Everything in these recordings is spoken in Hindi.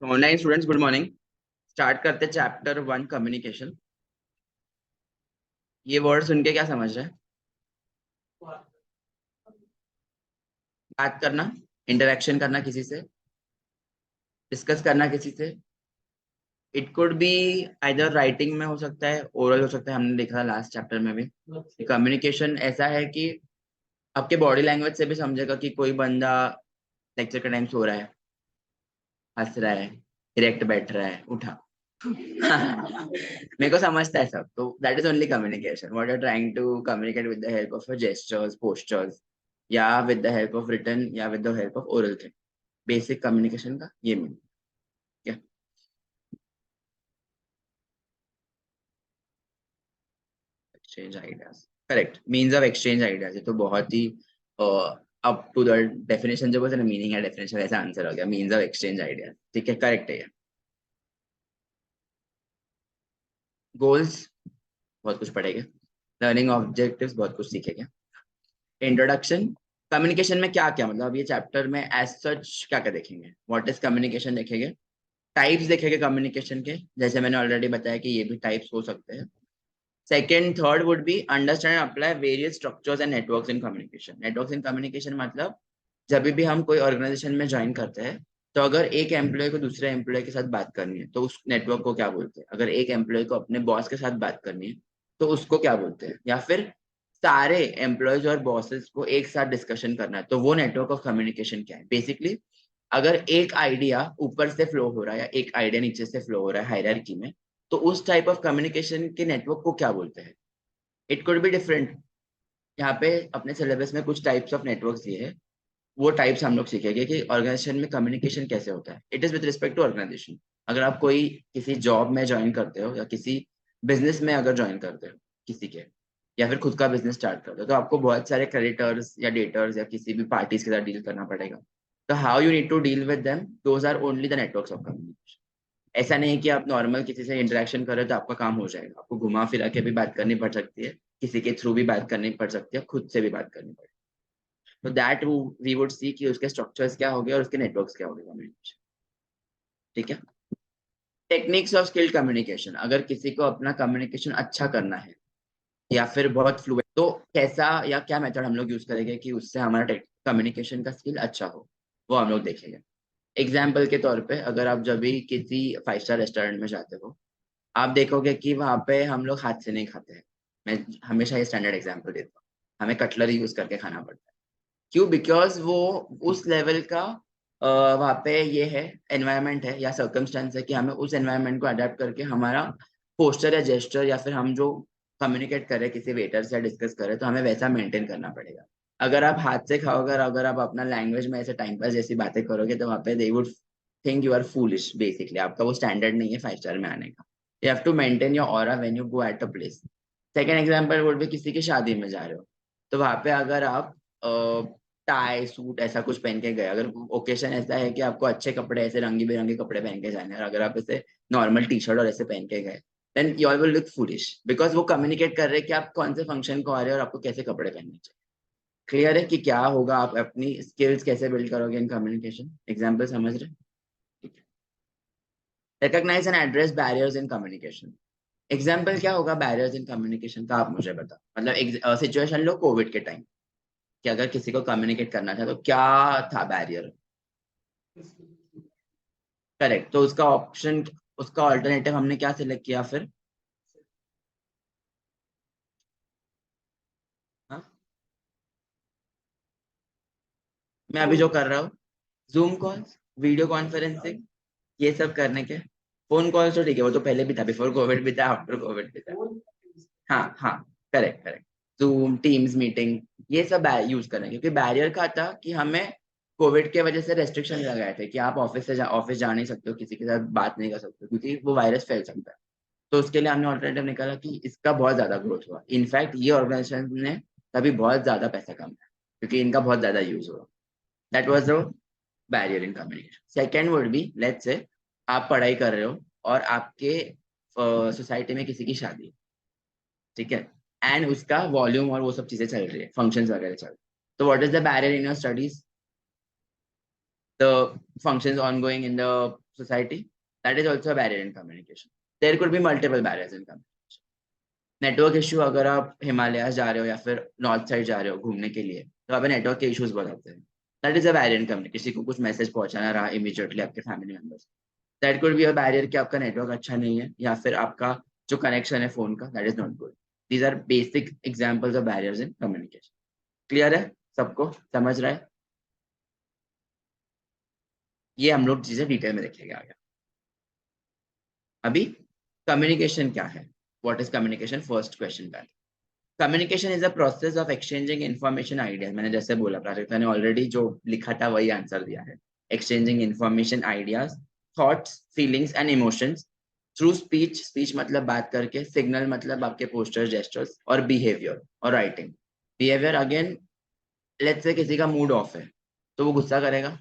Online students good morning. Start करते चैप्टर 1 कम्युनिकेशन। ये वर्ड सुन के क्या समझ रहे हैं? बात करना, इंटरेक्शन करना किसी से, डिस्कस करना किसी से। It could be either writing में हो सकता है, ओरल हो सकता है। हमने देखा था लास्ट चैप्टर में भी कम्युनिकेशन ऐसा है कि आपके बॉडी लैंग्वेज से भी समझेगा कि कोई बंदा लेक्चर के टाइम सो रहा है, हंस रहा है, डायरेक्ट बैठ रहा है, उठा। मेरे को समझता है सब। तो that is only communication, what are trying to communicate with the help of gestures, postures, या with the help of written, या with the help of oral thing. Basic communication का ये मीन क्या? Exchange ideas, correct. Means of exchange ideas. ये तो बहुत ही अप टू द डेफिनेशन जो बोलते हैं ना, मीनिंग या डेफिनेशन, ऐसा आंसर हो गया। मीन्स ऑफ एक्सचेंज आइडियाज, ठीक है, करेक्ट है ये। गोल्स, बहुत कुछ पढ़ेगा। लर्निंग ऑब्जेक्टिव्स, बहुत कुछ सीखेगा। इंट्रोडक्शन, कम्युनिकेशन में क्या क्या मतलब ये चैप्टर में एज सच क्या क्या देखेंगे? व्हाट इज कम्युनिकेशन देखेंगे, टाइप्स देखेंगे कम्युनिकेशन के, जैसे मैंने ऑलरेडी बताया कि ये भी टाइप्स हो सकते हैं। Second third would be understand and apply various structures and networks in communication. Networks in communication मतलब जब भी हम कोई ऑर्गेनाइजेशन में ज्वाइन करते हैं, तो अगर एक एम्प्लॉय को दूसरे एम्प्लॉय के साथ बात करनी है तो उस नेटवर्क को क्या बोलते हैं? अगर एक एम्प्लॉय को अपने बॉस के साथ बात करनी है तो उसको क्या बोलते हैं? या फिर सारे एम्प्लॉयज और बॉसेस को एक साथ डिस्कशन करना है तो वो नेटवर्क ऑफ कम्युनिकेशन क्या है? बेसिकली अगर एक आइडिया ऊपर से फ्लो हो रहा है या एक आइडिया नीचे से फ्लो हो रहा है हायरार्की में, तो उस टाइप ऑफ कम्युनिकेशन के नेटवर्क को क्या बोलते हैं? It could be different. यहाँ पे अपने सिलेबस में कुछ टाइप्स ऑफ नेटवर्क दिए हैं, वो टाइप्स हम लोग सीखेंगे कि ऑर्गेनाइजेशन में कम्युनिकेशन कैसे होता है। It is with respect to organisation. अगर आप कोई किसी जॉब में ज्वाइन करते हो या किसी बिजनेस में अगर ज्वाइन करते हो किसी के, या फिर खुद का बिजनेस स्टार्ट करते हो, तो आपको बहुत सारे क्रेडिटर्स या डेटर्स या किसी भी पार्टीज के साथ डील करना पड़ेगा। तो how you need to deal with them, those are only the networks of communication. ऐसा नहीं कि आप नॉर्मल किसी से इंटरेक्शन कर रहे हो तो आपका काम हो जाएगा। आपको घुमा फिरा के भी बात करनी पड़ सकती है, किसी के थ्रू भी बात करनी पड़ सकती है, खुद से भी बात करनी पड़ेगी। तो दैट वी वुड सी कि उसके स्ट्रक्चर्स क्या हो गए और उसके नेटवर्क्स क्या हो गए कम्युनिकेशन। ठीक है। टेक्निक्स ऑफ स्किल्ड कम्युनिकेशन, अगर किसी को अपना कम्युनिकेशन अच्छा करना है या फिर बहुत फ्लुएंट, तो कैसा या क्या मेथड हम लोग यूज करेंगे कि उससे हमारा कम्युनिकेशन का स्किल अच्छा हो, वो हम लोग देखेंगे। एग्जाम्पल के तौर पे अगर आप जब भी किसी 5 स्टार रेस्टोरेंट में जाते हो, आप देखोगे कि वहां पे हम लोग हाथ से नहीं खाते हैं। मैं हमेशा ये स्टैंडर्ड एग्जाम्पल देता हूँ, हमें कटलरी यूज करके खाना पड़ता है। क्यों? बिकॉज वो उस लेवल का वहाँ पे ये है, एनवायरनमेंट है या सर्कमस्टेंस है कि हमें उस एनवायरनमेंट को अडेप्ट करके हमारा पोस्चर या जेस्चर या फिर हम जो कम्युनिकेट करें किसी वेटर से डिस्कस करें तो हमें वैसा मेंटेन करना पड़ेगा। अगर आप हाथ से खाओगे, अगर आप अपना लैंग्वेज में ऐसे टाइम पास जैसी बातें करोगे, तो वहाँ पे they would think you are foolish. Basically आपका वो स्टैंडर्ड नहीं है 5 स्टार में आने का। You have to maintain your aura when you go at a place. Second example would भी किसी की शादी में जा रहे हो, तो वहां पे अगर आप टाई सूट ऐसा कुछ पहन के गए, अगर ओकेशन ऐसा है कि आपको अच्छे कपड़े ऐसे रंगी बिरंगे कपड़े पहन के जाने हैं, और अगर आप ऐसे नॉर्मल टी शर्ट और ऐसे पहन के गए, then you all will look foolish. Because वो कम्युनिकेट कर रहे हैं कि आप कौन से फंक्शन को आ रहे हैं और आपको कैसे कपड़े पहनने चाहिए। क्लियर है कि क्या होगा, आप अपनी स्किल्स कैसे बिल्ड करोगे इन कम्युनिकेशन। एग्जाम्पल समझ रहे? Recognise and address barriers in communication. Example क्या होगा बैरियर्स इन कम्युनिकेशन का, आप मुझे बताओ। मतलब सिचुएशन लो कोविड के टाइम, कि अगर किसी को कम्युनिकेट करना था तो क्या था बैरियर? करेक्ट। तो उसका ऑप्शन, उसका ऑल्टरनेटिव हमने क्या सिलेक्ट किया फिर? हाँ, मैं अभी जो कर रहा हूँ, जूम कॉल्स, वीडियो कॉन्फ्रेंसिंग, ये सब करने के। फोन कॉल्स तो ठीक है, वो तो पहले भी था, बिफोर कोविड भी था, आफ्टर कोविड भी था। हाँ हाँ, correct correct. Zoom, teams meeting, ये सब यूज करें, क्योंकि बैरियर का था कि हमें कोविड के वजह से रेस्ट्रिक्शन लगाए थे कि आप ऑफिस जा नहीं सकते हो, किसी के साथ बात नहीं कर सकते हो, क्योंकि वो वायरस फैल सकता है। तो उसके लिए हमने ऑल्टरनेटिव निकाला कि इसका बहुत ज्यादा ग्रोथ हुआ। इनफैक्ट ये ऑर्गेनाइजेशन ने तभी बहुत ज्यादा पैसा कमाया, क्योंकि इनका बहुत ज्यादा यूज हुआ। That was the barrier in communication. Second word भी, लेट्स से आप पढ़ाई कर रहे हो और आपके सोसाइटी में किसी की शादी है, ठीक है, एंड उसका वॉल्यूम और वो सब चीजें चल रही है, फंक्शंस वगैरह चल रहे हैं। तो what is the barrier in your studies? The functions ongoing in the society, that is also a barrier in communication. There could be multiple barriers in communication. Network issue, अगर आप हिमालय जा रहे हो या फिर नॉर्थ साइड जा रहे हो घूमने के लिए, तो आप नेटवर्क के इश्यूज बहुत आते हैं. That is a barrier in communication. किसी को कुछ मैसेज पहुंचाना रहा इमीडिएटली आपके family members, that could be a barrier कि आपका नेटवर्क अच्छा नहीं है या फिर आपका जो कनेक्शन है फोन का, that is not good. These are basic examples of barriers in communication. Clear है सबको, समझ रहा है? ये हम लोग चीजें डिटेल में देखेंगे आगे. अभी कम्युनिकेशन क्या है? What is communication? First question का, communication is a process of exchanging information ideas. मैंने जैसे बोला, प्राजक्ता ने ऑलरेडी जो लिखा था वही आंसर दिया है. Exchanging information ideas, thoughts, feelings and emotions through speech. Speech मतलब बात करके, सिग्नल मतलब आपके पोस्टर्स, जेस्चर्स, और बिहेवियर और writing. Behaviour again, let's say किसी का मूड ऑफ है तो वो गुस्सा करेगा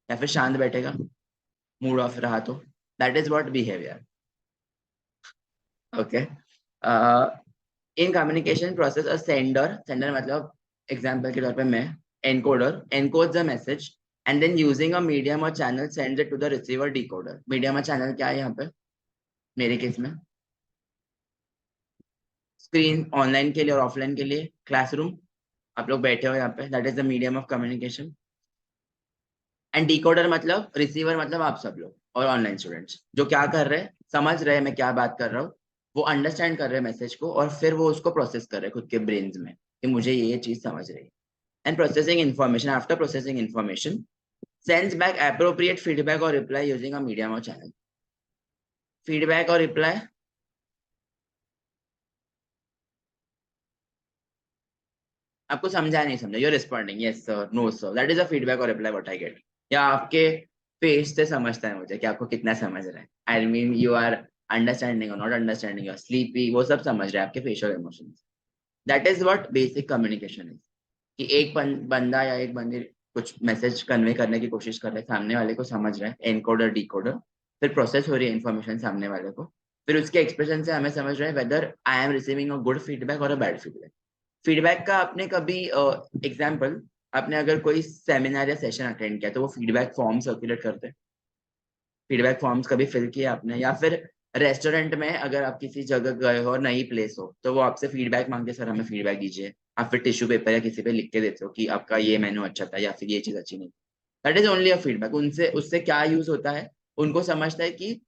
या फिर शांत बैठेगा. मूड ऑफ रहा तो that is what behaviour. Okay. In communication process a sender मतलब एग्जांपल के तौर पे मैं, encoder encodes the message and then using a medium और channel sends it to the receiver decoder. Medium और चैनल क्या है यहाँ पे मेरे केस में? स्क्रीन, ऑनलाइन के लिए और ऑफलाइन के लिए क्लासरूम, आप लोग बैठे हो यहाँ पे, that is the medium of communication. And decoder मतलब रिसीवर, मतलब आप सब लोग और ऑनलाइन स्टूडेंट्स जो क्या कर रहे हैं, समझ रहे हैं मैं क्या बात कर रहा हूँ, वो अंडरस्टैंड कर रहे हैं मैसेज को और फिर वो उसको प्रोसेस कर रहे हैं खुद के ब्रेन्स में कि मुझे ये चीज समझ रही है. And processing information, after processing information sends back appropriate feedback or reply using a medium or channel. Feedback और reply, आपको समझा नहीं समझा? you're responding yes sir, no sir, that is a feedback or reply what I get. या आपके फेस से समझता है मुझे कि आपको कितना समझ रहा है. I mean you are understanding or not understanding, you are sleepy, वो सब समझ रहे हैं आपके facial emotions. That is what basic communication is. कि एक बंदा या एक बंदी कुछ मैसेज कन्वे करने की कोशिश कर रहे हैं, सामने वाले को समझ रहे हैं, एनकोडर डिकोडर, फिर प्रोसेस हो रही है इन्फॉर्मेशन सामने वाले को, फिर उसके एक्सप्रेशन से हमें समझ रहे हैं whether I am receiving a good feedback और अ बैड फीडबैक. फीडबैक का आपने कभी एग्जाम्पल, आपने अगर कोई सेमिनार या सेशन अटेंड किया तो वो फीडबैक फॉर्म सर्कुलेट करते हैं. फीडबैक फॉर्म्स कभी फिल किया आपने? या फिर रेस्टोरेंट में अगर आप किसी जगह गए हो और नई प्लेस हो तो वो आपसे फीडबैक मांगते, सर हमें फीडबैक दीजिए, आप फिर टिश्यू पेपर या किसी पे लिख के देते हो कि आपका ये मेन्यू अच्छा था या फिर ये चीज अच्छी नहीं. That is only a feedback. उनसे उससे क्या यूज होता है, उनको समझता है कि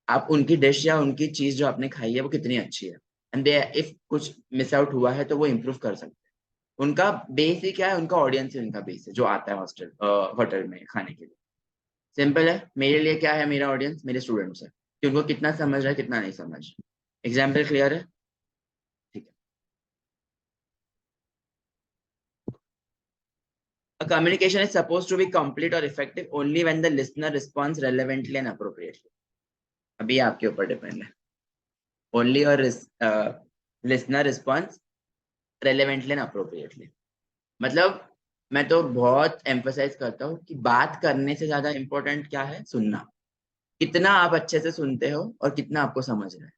आप उनकी डिश या उनकी चीज जो आपने खाई है वो कितनी अच्छी है, एंड दे इफ कुछ मिस आउट हुआ है तो वो इम्प्रूव कर सकते हैं. उनका बेस ही क्या है, उनका ऑडियंस ही उनका बेस है जो आता है हॉस्टल होटल में खाने के लिए. सिंपल है. मेरे लिए क्या है मेरा ऑडियंस? मेरे स्टूडेंट्स है कि उनको कितना समझ रहा है कितना नहीं समझ. एग्जाम्पल क्लियर है? ठीक है. A communication is supposed to be complete or effective only when the listener responds relevantly and appropriately. अभी आपके ऊपर डिपेंड है. Only or listener responds relevantly and appropriately. मतलब मैं तो बहुत एम्फसाइज करता हूँ कि बात करने से ज्यादा इम्पोर्टेंट क्या है, सुनना. कितना आप अच्छे से सुनते हो और कितना आपको समझ रहा है.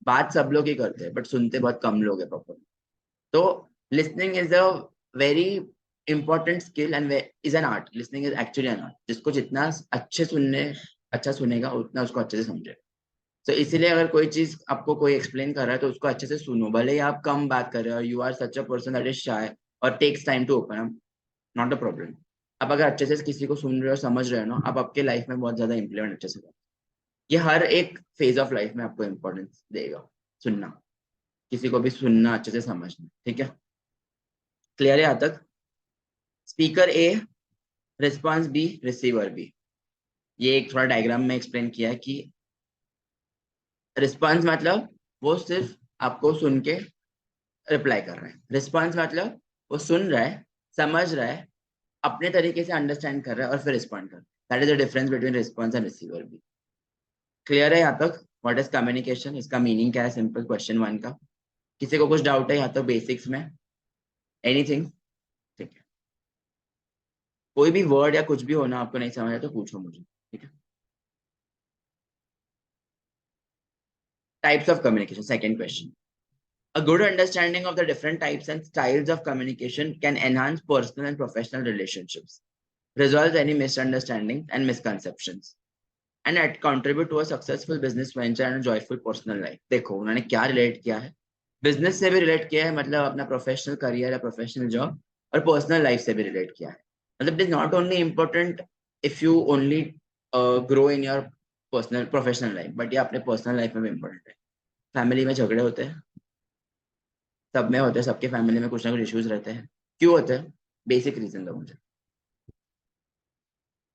बात सब लोग ही करते हैं बट सुनते बहुत कम लोग हैं प्रॉपर. तो listening is a very important skill and is an art. Listening is actually an art. जिसको जितना अच्छा सुनेगा उतना उसको अच्छे से समझेगा. तो इसीलिए अगर कोई चीज आपको कोई एक्सप्लेन कर रहा है तो उसको अच्छे से सुनो, भले ही आप कम बात कर रहे हो, you are such a person that is shy और takes time to open up, not a problem. आप अगर अच्छे से किसी को सुन रहे हो, समझ रहे हो ना, आप आपके लाइफ में बहुत ज्यादा इंप्लीमेंट अच्छे से करो. ये हर एक फेज ऑफ लाइफ में आपको इंपॉर्टेंस देगा सुनना. किसी को भी सुनना, अच्छे से समझना. ठीक है, क्लियर है यहाँ तक? स्पीकर ए, रिस्पॉन्स बी, रिसीवर बी. ये एक थोड़ा डायग्राम में एक्सप्लेन किया है कि रिस्पॉन्स मतलब वो सिर्फ आपको सुन के रिप्लाई कर रहे हैं. रिस्पॉन्स मतलब वो सुन रहा है, समझ रहा है, अपने तरीके से अंडरस्टैंड कर रहा है और फिर रिस्पॉन्ड कर रहा है. That is the difference between response and receiver B. Clear है यहाँ तक? व्हाट इज कम्युनिकेशन, इसका मीनिंग क्या है? सिंपल क्वेश्चन 1 का. किसी को कुछ डाउट है यहाँ तक बेसिक्स में? एनीथिंग? ठीक है, कोई भी वर्ड या कुछ भी होना आपको नहीं समझ आया तो पूछो मुझे. ठीक है. Types of communication, second question. A good understanding of the different types and styles of communication can enhance personal and professional relationships, resolve any misunderstandings and misconceptions. And at contribute to a successful business venture and joyful personal life. देखो उन्होंने क्या रिलेट किया है, बिजनेस से भी रिलेट किया है, मतलब अपना प्रोफेशनल करियर या प्रोफेशनल जॉब, और पर्सनल लाइफ से भी रिलेट किया है। मतलब it is not only important if you only grow in your personal professional life, but ये अपने पर्सनल लाइफ में भी इम्पोर्टेंट है। फैमिली में झगड़े होते हैं, सब में होते हैं, सबके फैमिली में कुछ ना कुछ इश्यूज रहते हैं। क्यों होते हैं? बेसिक रीजन दो मुझे।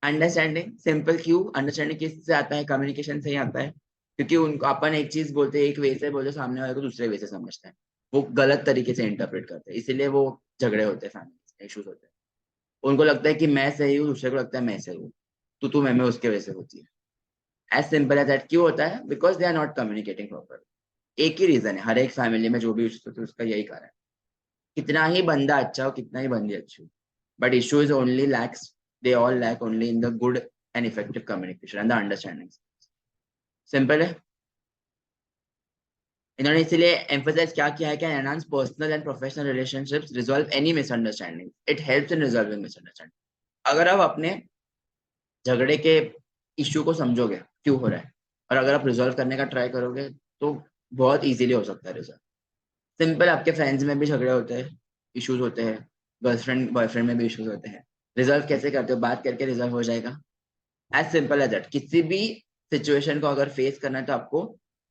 Understanding, simple. क्यों अंडरस्टैंडिंग किससे आता है? कम्युनिकेशन से ही आता है। क्योंकि उनको अपन एक चीज बोलते हैं एक वे से, बोलते सामने वाले को दूसरे वे से समझते हैं, वो गलत तरीके से इंटरप्रेट करते हैं, इसीलिए वो झगड़े होते हैं, फैमिली इश्यूज होते हैं। उनको लगता है कि मैं सही हूँ, दूसरे को लगता है मैं सही हूँ, तो तू मैं उसके वजह से होती है। As simple as that. क्यों होता है? Because they are not communicating proper. एक ही रीजन है, हर एक फैमिली में जो भी इश्यूज होते हैं उसका यही कारण है। कितना ही बंदा अच्छा हो, कितना ही बंदी अच्छी हो, but issue is only lacks, they all lack only in the good and effective communication and the understanding. Simple है। इन्होंने इसीलिए एम्फोसाइज क्या किया है कि enhance personal and professional relationships, resolve any misunderstanding, it helps in resolving misunderstanding. अगर आप अपने झगड़े के इश्यू को समझोगे क्यों हो रहा है, और अगर आप रिजॉल्व करने का ट्राई करोगे, तो बहुत इजीली हो सकता है रिजॉल्व। सिंपल, आपके फ्रेंड्स में भी झगड़े होते हैं, इश्यूज होते हैं, गर्लफ्रेंड बॉयफ्रेंड में भी इश्यूज होते हैं। रिजॉल्व कैसे करते हो? बात करके रिजॉल्व हो जाएगा। As simple as that. किसी भी सिचुएशन को अगर फेस करना है तो आपको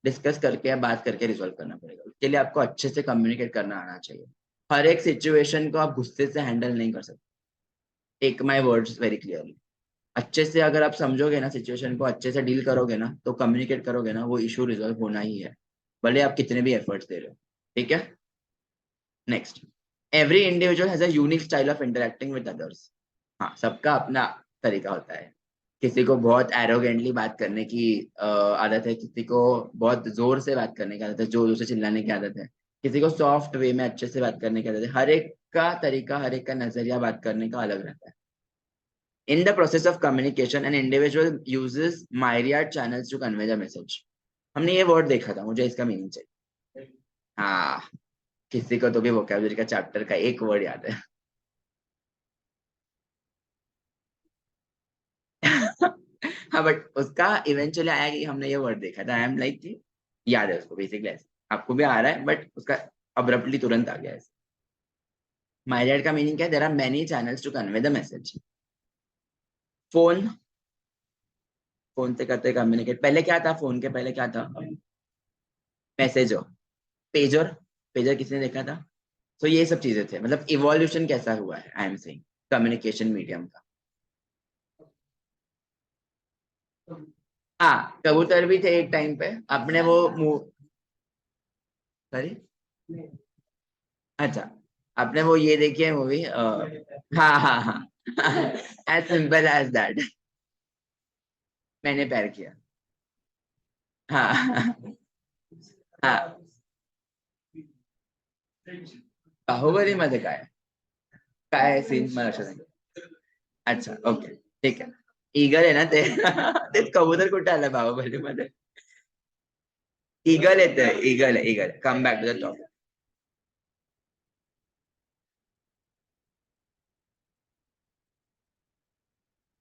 डिस्कस करके या बात करके रिजॉल्व करना पड़ेगा। उसके लिए आपको अच्छे से कम्युनिकेट करना आना चाहिए। हर एक सिचुएशन को आप गुस्से से हैंडल नहीं कर सकते। Take my words very clearly. अच्छे से अगर आप समझोगे ना, सिचुएशन को अच्छे से डील करोगे ना, तो कम्युनिकेट करोगे ना, वो इशू रिजॉल्व होना ही है, भले आप कितने भी एफर्ट्स दे रहे हो। ठीक है। Next, every individual has a unique style of interacting with others. हाँ, सबका अपना तरीका होता है। किसी को बहुत एरोगेंटली बात करने की आदत है, किसी को बहुत जोर से बात करने की आदत है, जोर से चिल्लाने की आदत है, किसी को सॉफ्ट वे में अच्छे से बात करने की आदत है। हर एक का तरीका, हर एक का नजरिया बात करने का अलग रहता है। In the process of communication an individual uses myriad channels to convey the message. हमने ये वर्ड देखा था, मुझे इसका मीनिंग चाहिए। हाँ, किसी को तो भी वोकैबुलरी का चैप्टर का एक वर्ड याद है। हाँ, बट उसका इवेंचुअली आया कि हमने ये वर्ड देखा था। आई एम लाइक कि याद है उसको, बेसिकली ऐसे आपको भी आ रहा है, बट उसका अब्रप्टली तुरंत आ गया है। माइरियड का मीनिंग क्या है? There are many channels to convey the message. Phone, phone से करते कम्युनिकेट। पहले क्या था? फोन के पहले क्या था? मैसेजो, पेजर। पेजर किसने देखा था? तो ये सब चीजें थे, मतलब इवोल्यूशन कैसा हुआ है, I am saying, communication medium का। हाँ, कबूतर भी थे एक टाइम पे। अपने वो सॉरी, अच्छा, आपने वो ये देखी है मूवी? हाँ हाँ हाँ, एज सिंपल एज दैट। मैंने प्यार किया। हाँ हाँ। बाहुबली मध्ये काय सीन मला लक्षात नाही. अच्छा, ओके, ठीक आहे. ईगल आहे ना ते. तेच कबूतर कुठे आलं बाहुबली मध्ये? ईगल येतं, ईगल आहे, eagle. Come back to the topic.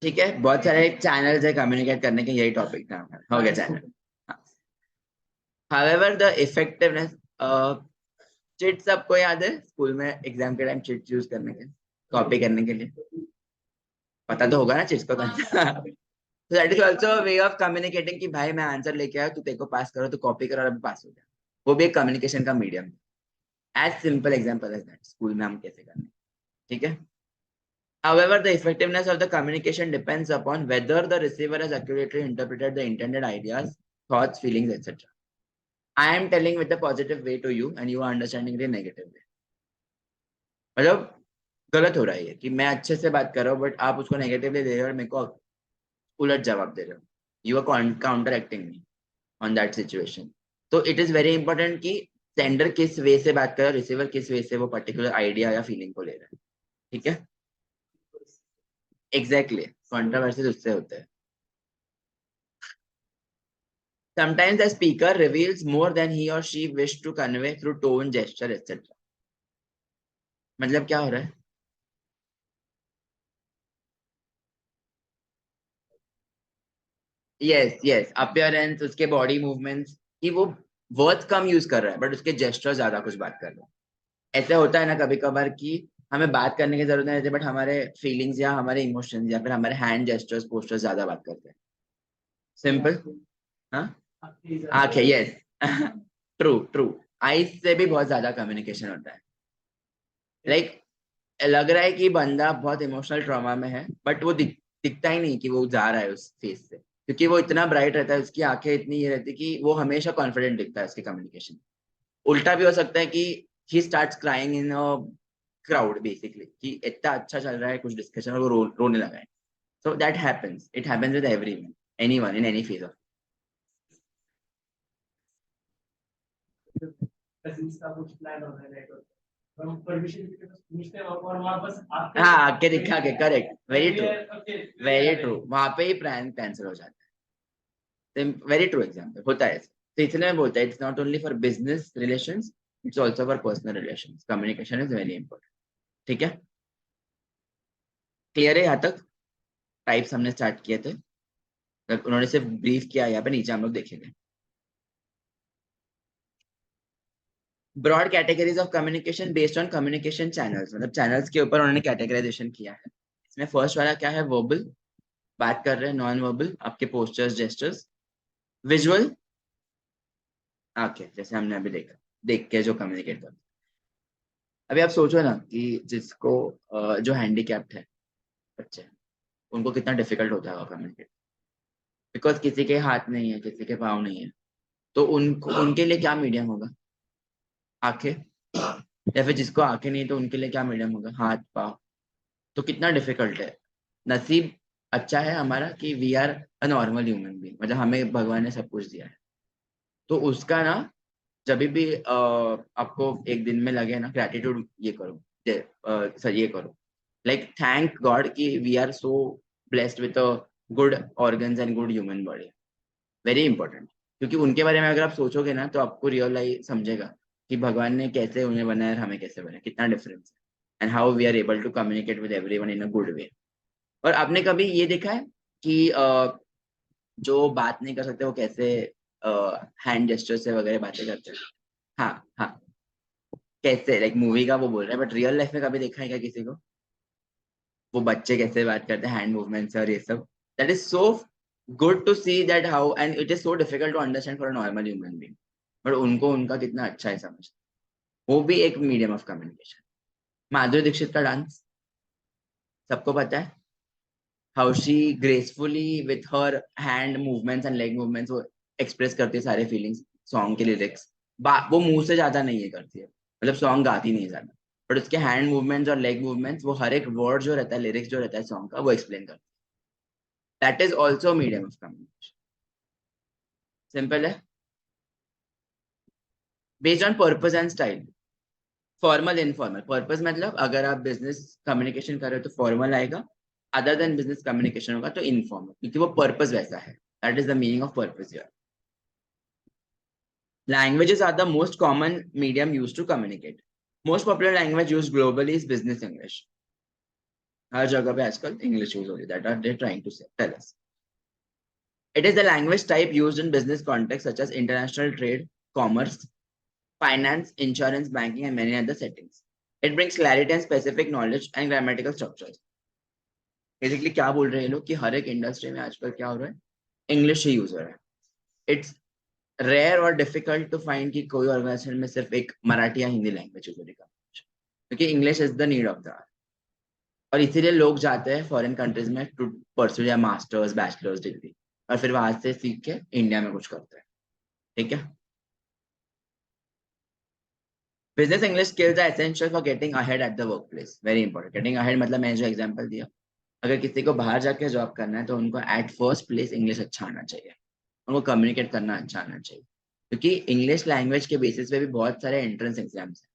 ठीक है, बहुत सारे चैनल्स है कम्युनिकेट करने के, यही टॉपिक था हमारा। हो गया channel. However the effectiveness, chit सबको याद है स्कूल में एग्जाम के टाइम चिट यूज करने के, कॉपी करने के लिए? पता तो होगा ना चिट्स को? तो that is also way of communicating कि भाई मैं आंसर लेके आया, तू तेरे को पास करो, तो कॉपी करो और अभी पास हो गया। वो भी एक कम्युनिकेशन का medium. As simple example as that, school में हम कैसे करने। ठीक है। However, the effectiveness of the communication depends upon whether the receiver has accurately interpreted the intended ideas, thoughts, feelings, etc. I am telling with a positive way to you and you are understanding it in negative way. मतलब गलत हो रहा है ये कि मैं अच्छे से बात कर रहा हूँ, बट आप उसको नेगेटिवली दे रहे हो और मेरे को उलट जवाब दे रहे हो। You are counteracting me on that situation. तो इट इज वेरी इंपॉर्टेंट कि सेंडर किस वे से बात कर रहा है, रिसीवर किस वे से वो पर्टिकुलर आइडिया या फीलिंग को ले रहा है। ठीक है। एग्जैक्टली, कॉन्ट्रोवर्सीज उससे होते हैं। Sometimes the speaker reveals more than he or she wished to convey through tone, gesture, etc. मतलब क्या हो रहा है? यस यस, अपीयरेंस, उसके बॉडी मूवमेंट्स, कि वो वर्ड्स कम यूज कर रहा है बट उसके जेस्चर ज्यादा कुछ बात कर रहा है। ऐसे होता है ना कभी कभार कि हमें बात करने की जरूरत नहीं रहती बट हमारे फीलिंग्स या हमारे इमोशंस या फिर हमारे हैंड जेस्चर्स पोस्टर्स ज्यादा बात करते हैं। सिंपल। हाँ, आंखें, यस। True true. आईज से भी बहुत ज्यादा कम्युनिकेशन होता है। लाइक लग रहा है कि बंदा बहुत इमोशनल ट्रॉमा में है बट वो दिखता ही नहीं कि वो जा रहा है उस फेस से, क्योंकि वो इतना ब्राइट रहता है, उसकी आंखें इतनी ये रहती है कि वो हमेशा कॉन्फिडेंट दिखता है उसके कम्युनिकेशन। उल्टा भी हो सकता है कि he starts crying in a crowd basically, कि इतना अच्छा चल रहा है कुछ डिस्कशन और वो रोने लगा है। So that happens, it happens with everyone, anyone in any phase of. Cousins का कुछ प्लान हो रहा है, हम परमिशन पूछते हैं और वहां बस आते हाँ, हैं। आके दिखा के, correct, very true, very true, वहां पे ही प्लान कैंसिल हो जाता है। वेरी ट्रू एग्जाम्पल होता है ऐसे। तो इसलिए मैं बोलता है it's not only for business relations, it's also for personal relations, communication is very important. ठीक है, क्लियर है यहाँ तक? टाइप्स हमने स्टार्ट किए थे, मतलब उन्होंने सिर्फ ब्रीफ किया, यहाँ पे नीचे हम लोग देखेंगे। Broad categories of communication based on communication channels, मतलब चैनल्स के ऊपर उन्होंने कैटेगराइजेशन किया है। इसमें फर्स्ट वाला क्या है, वर्बल, बात कर रहे हैं, नॉन वर्बल, आपके पोस्टर्स जेस्टर्स, विजुअल, आंखें, जैसे हमने अभी देखा, देख के जो कम्युनिकेट करते हैं। अभी आप सोचो ना कि जिसको जो हैंडीकैप्ड है बच्चे, उनको कितना डिफिकल्ट होता है कम्युनिकेट, बिकॉज किसी के हाथ नहीं है, किसी के पाँव नहीं है, तो उनको उनके लिए क्या मीडियम होगा, आंखें। या फिर जिसको आंखें नहीं है तो उनके लिए क्या मीडियम होगा, हाथ पाँव। तो कितना डिफिकल्ट है। नसीब अच्छा है हमारा कि we are a normal human being, मतलब हमें भगवान ने सब कुछ दिया है। तो उसका ना, जब भी आपको एक दिन में लगे ना, ग्रेटिट्यूड ये करो, सर ये करो, लाइक थैंक गॉड कि we are so blessed with a good organs and good human body. Very important, क्योंकि उनके बारे में अगर आप सोचोगे ना तो आपको रियलाइज समझेगा कि भगवान ने कैसे उन्हें बनाया और हमें कैसे बनाया, कितना डिफरेंस है, and how we are able to communicate with everyone in a good way. और आपने कभी ये देखा है कि जो बात नहीं कर सकते वो कैसे हैंड जेस्टर से वगैरह बातें करते हैं? हाँ हाँ, कैसे, लाइक मूवी का वो बोल रहे हैं बट रियल लाइफ में कभी देखा है क्या किसी को? वो बच्चे कैसे बात करते हैं, हैंड मूवमेंट से और ये सब। That is so good to see that how, and it is so difficult to understand for a normal human being, but उनको उनका कितना अच्छा है समझ। वो भी एक medium of communication. Madhuri Dixit का डांस सबको पता है, how she gracefully with her hand movements and leg movements वो एक्सप्रेस करती है सारे फीलिंग्स, सॉन्ग के लिरिक्स। वो मुंह से ज्यादा नहीं है करती है, मतलब सॉन्ग गाती नहीं है ज्यादा, बट उसके हैंड मूवमेंट्स और लेग मूवमेंट्स, वो हर एक वर्ड जो रहता है, लिरिक्स जो रहता है सॉन्ग का, वो एक्सप्लेन करती है। That is also medium of communication. Simple है। Based on purpose and style, formal informal. Purpose मतलब अगर आप बिजनेस कम्युनिकेशन कर रहे हो तो फॉर्मल आएगा, अदर देन बिजनेस कम्युनिकेशन होगा तो इनफॉर्मल, क्योंकि वो पर्पज वैसा है। That is the meaning of purpose. Languages are the most common medium used to communicate. Most popular language used globally is business English. हर जगह पे आजकल इंग्लिश यूज हो रही है, that are they trying to say, tell us. It is the language type used in business context such as international trade, commerce, finance, insurance, banking, and many other settings. It brings clarity and specific knowledge and grammatical structures. Basically क्या बोल रहे हैं ये लोग कि हर एक इंडस्ट्री में आजकल क्या हो रहा है, इंग्लिश ही यूज हो रहा है। इट्स रेयर और डिफिकल्ट टू फाइंड कि कोई ऑर्गेनाइजेशन में सिर्फ एक मराठी या हिंदी लैंग्वेज यूज हो रही है, क्योंकि English is the need of the hour. और इसीलिए लोग जाते हैं फॉरेन कंट्रीज में टू परस्यू या मास्टर्स बैचलर्स डिग्री, और फिर वहां से सीख के इंडिया में कुछ करते हैं। ठीक है, business English skills are essential for getting ahead at the work place. Very important. Getting ahead मतलब मैंने जो एग्जांपल दिया, अगर किसी को बाहर जाके जॉब करना है तो उनको एट फर्स्ट प्लेस इंग्लिश अच्छा आना चाहिए, उनको कम्युनिकेट करना अच्छा आना चाहिए, क्योंकि इंग्लिश लैंग्वेज के बेसिस पे भी बहुत सारे एंट्रेंस एग्जाम्स हैं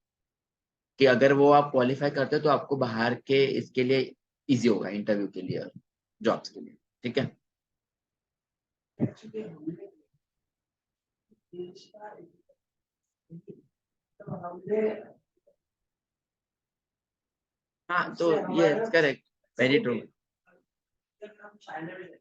कि अगर वो आप क्वालिफाई करते हो तो आपको बाहर के इसके लिए इजी होगा, इंटरव्यू के लिए और जॉब्स के लिए। ठीक है, एक्चुअली हमने देश का तो हमने हाँ तो ये करेक्ट, वेरी ट्रू। हम चाइना में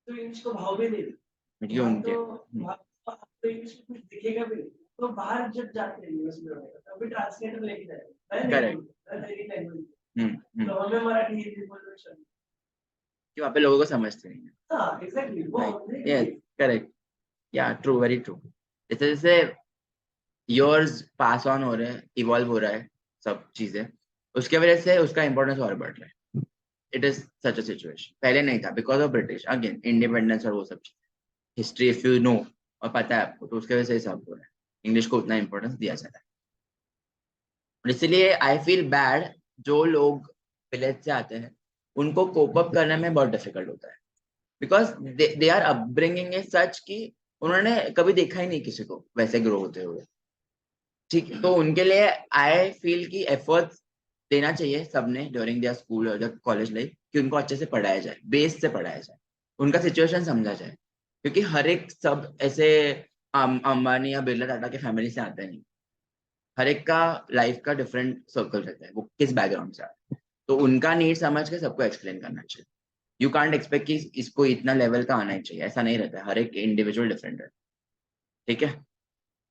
तो इंग्लिश को भाव भी नहीं देते ये उनके वहाँ तो इंग्लिश में कुछ दिखेगा भी नहीं तो बाहर जब जाते हैं यूएस में तो भी ट्रांसलेटर लेके जाएंगे मैं नहीं करेक्ट बोलूंगा मैं तेरी लैंग्वेज तो हमें मराठी हिंदी बोलना चाहिए कि वहाँ पे लोगों को समझते नहीं है हाँ एग्जैक्टली वो राइट यस करेक्ट या ट्रू वेरी ट्रू जैसे जैसे योर्स पास ऑन हो रहे हैं इवॉल्व हो रहा है सब चीजें उसके वजह से उसका इम्पोर्टेंस और बढ़ रहा है it is such a situation पहले नहीं था because of British again independence और वो सब हिस्ट्री इफ यू नो और पता है आपको तो उसके वजह से ही सब हो रहा है इंग्लिश को उतना इम्पोर्टेंस दिया जाता है और इसीलिए आई फील बैड जो लोग विलेज से आते हैं उनको कोप अप करने में बहुत डिफिकल्ट होता है बिकॉज दे आर अपब्रिंगिंग ए सच कि उन्होंने कभी देखा ही नहीं किसी को वैसे ग्रो होते हुए ठीक है तो उनके लिए आई फील कि एफर्ट्स देना चाहिए सबने ड्यूरिंग दियर स्कूल और कॉलेज लाइफ कि उनको अच्छे से पढ़ाया जाए बेस से पढ़ाया जाए उनका सिचुएशन समझा जाए क्योंकि हर एक सब ऐसे अंबानी या बिरला टाटा के फैमिली से आते नहीं हर एक का लाइफ का डिफरेंट सर्कल रहता है वो किस बैकग्राउंड से आता है तो उनका नीड समझ के सबको एक्सप्लेन करना चाहिए यू कांट एक्सपेक्ट कि इसको इतना लेवल का आना ही चाहिए ऐसा नहीं रहता है हर एक इंडिविजुअल डिफरेंट है ठीक है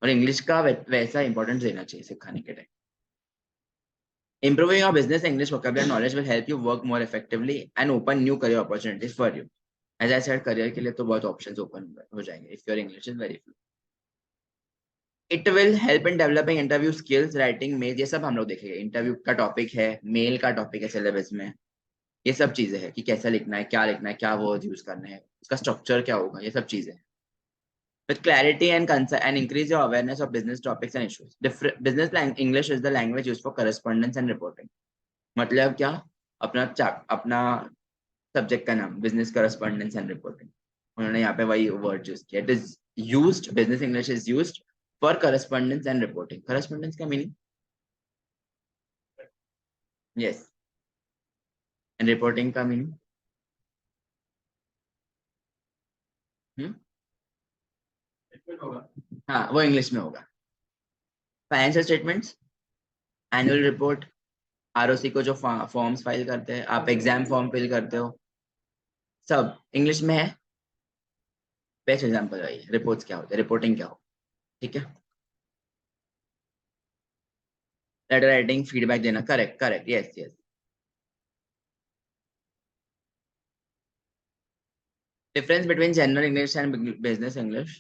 और इंग्लिश का वैसा इंपॉर्टेंस देना चाहिए सिखाने के time Improving your business English vocabulary knowledge will help you work more effectively and open new career opportunities for you. As I said, career के लिए तो बहुत options open हो जाएंगे if your English is very fluent. It will help in developing interview skills, writing mail ये सब हम लोग देखेंगे इंटरव्यू का टॉपिक है मेल का टॉपिक है सिलेबस में ये सब चीजें हैं कि कैसा लिखना है क्या वर्ड यूज करना है उसका स्ट्रक्चर क्या होगा ये सब चीजें with clarity and increase your awareness of business topics and issues. English is the language used for correspondence and reporting. मतलब क्या अपना सब्जेक्ट का नाम बिजनेस करस्पॉन्डेंस एंड रिपोर्टिंग उन्होंने यहाँ पे वही वर्ड यूज किया it is used business English is used for correspondence and reporting correspondence का मीनिंग यस एंड रिपोर्टिंग का मीनिंग हाँ वो इंग्लिश में होगा financial statements annual report ROC को जो फॉर्म्स फाइल करते हैं आप एग्जाम फॉर्म फिल करते हो सब इंग्लिश में है बेस्ट एग्जाम्पल है रिपोर्ट्स क्या होते हैं रिपोर्टिंग क्या हो ठीक है लेटर राइटिंग फीडबैक देना correct correct yes yes difference between general English and business English.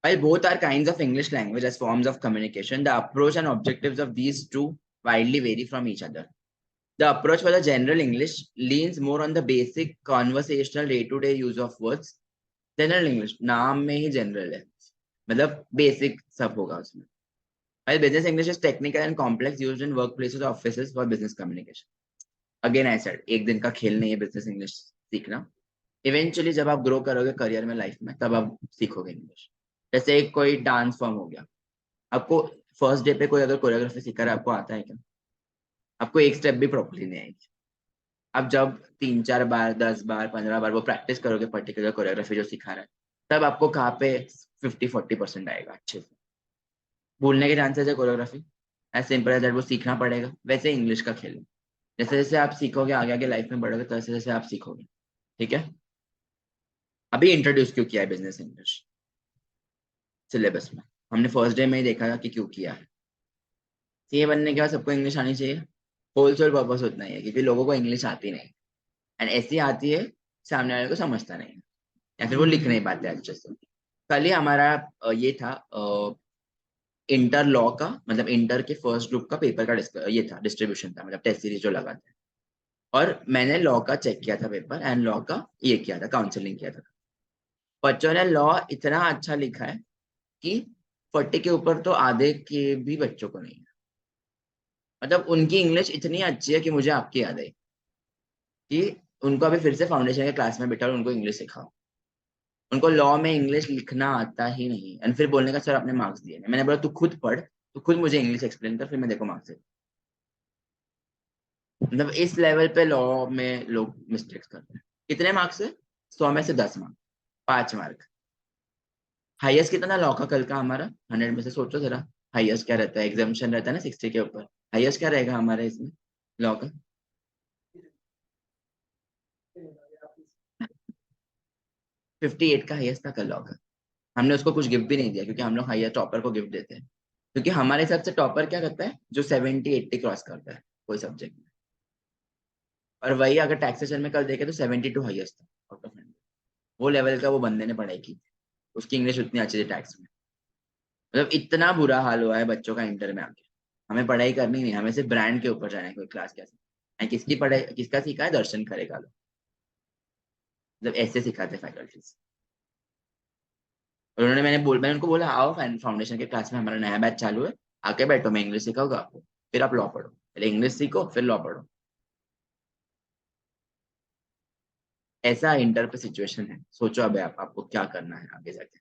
While both are kinds of English language as forms of communication, the approach and objectives of these two widely vary from each other. The approach for the general English leans more on the basic conversational day-to-day use of words. General English नाम में ही general है मतलब basic सब होगा उसमें. While business English is technical and complex used in workplaces or offices for business communication. Again I said एक दिन का खेल नहीं है business English सीखना. इवेंचुअली जब आप ग्रो करोगे करियर में लाइफ में तब आप सीखोगे इंग्लिश जैसे एक कोई डांस फॉर्म हो गया आपको फर्स्ट डे पे कोई अगर कोरियोग्राफी सिखा रहा है आपको आता है क्या आपको एक स्टेप भी प्रॉपर्ली नहीं आएगी आप जब 3-4 बार 10 बार 15 बार वो प्रैक्टिस करोगे पर्टिकुलर कोरियोग्राफी जो सिखा रहा है तब आपको कहाँ पे 50-40% आएगा अच्छे से भूलने के चांसेस है choreography as simple as that वो सीखना पड़ेगा वैसे इंग्लिश का खेल जैसे जैसे आप सीखोगे आगे आगे लाइफ में बढ़ोगे तैसे जैसे आप सीखोगे ठीक है अभी इंट्रोड्यूस क्यों किया है बिजनेस इंग्लिश सिलेबस में हमने फर्स्ट डे में ही देखा था कि क्यों किया है सीए बनने के बाद सबको इंग्लिश आनी चाहिए होल सोल पर्पस उतना ही है क्योंकि लोगों को इंग्लिश आती नहीं एंड ऐसी आती है सामने वाले को समझता नहीं है या फिर वो लिख नहीं पाते अच्छे से कल ही हमारा ये था इंटर लॉ का मतलब इंटर के फर्स्ट ग्रुप का पेपर का ये था डिस्ट्रीब्यूशन था मतलब टेस्ट सीरीज जो लगाते हैं और मैंने लॉ का चेक किया था पेपर एंड लॉ का ये किया था काउंसलिंग किया था बच्चों ने लॉ इतना अच्छा लिखा है कि 40 के ऊपर तो आधे के भी बच्चों को नहीं है मतलब उनकी इंग्लिश इतनी अच्छी है कि मुझे आपकी याद आई कि उनको अभी फिर से फाउंडेशन के क्लास में बिठा और उनको इंग्लिश सिखाओ उनको लॉ में इंग्लिश लिखना आता ही नहीं एंड फिर बोलने का सर आपने मार्क्स दिए मैंने बोला तू खुद पढ़ तू खुद मुझे इंग्लिश एक्सप्लेन कर फिर मैं देखो मार्क्स मतलब इस लेवल पे लॉ में लोग मिस्टेक्स करते हैं कितने मार्क्स है 100 में से 10 मार्क 5 मार्क हाईएस्ट कितना लॉ का कल का हमारा 100 में से सोचो जरा हाईएस्ट क्या रहता है एग्जामिशन रहता है ना 60 के ऊपर हाईएस्ट क्या रहेगा हमारा इसमें लॉ का 58 का हाईएस्ट था कल का। हमने उसको कुछ गिफ्ट भी नहीं दिया, क्योंकि हम लोग हाईएस्ट टॉपर को गिफ्ट देते हैं, क्योंकि हमारे हिसाब से टॉपर क्या करता है, जो 70-80 क्रॉस करता है कोई सब्जेक्ट में। और वही अगर टैक्सेशन में कल देखे तो 72 हाईएस्ट था आउट ऑफ 100। वो लेवल का वो बंदे ने पढ़ाई की, उसकी इंग्लिश उतनी अच्छी थी टैक्स में। मतलब इतना बुरा हाल हुआ है बच्चों का इंटर में आके। हमें पढ़ाई करनी नहीं, हमें सिर्फ ब्रांड के ऊपर जाना है, कोई क्लास कैसे किसकी पढ़ाई किसका सीखा है, दर्शन करेगा लो। मतलब ऐसे सिखाते फैकल्टीज। और मैंने उनको बोला आओ फाउंडेशन के क्लास में, हमारा नया बैच चालू है, आके बैठो, मैं इंग्लिश सिखाऊंगा आपको, फिर आप लॉ पढ़ो। पहले इंग्लिश सीखो फिर लॉ पढ़ो। ऐसा इंटर पे सिचुएशन है। सोचो अब आपको क्या करना है आगे जाके।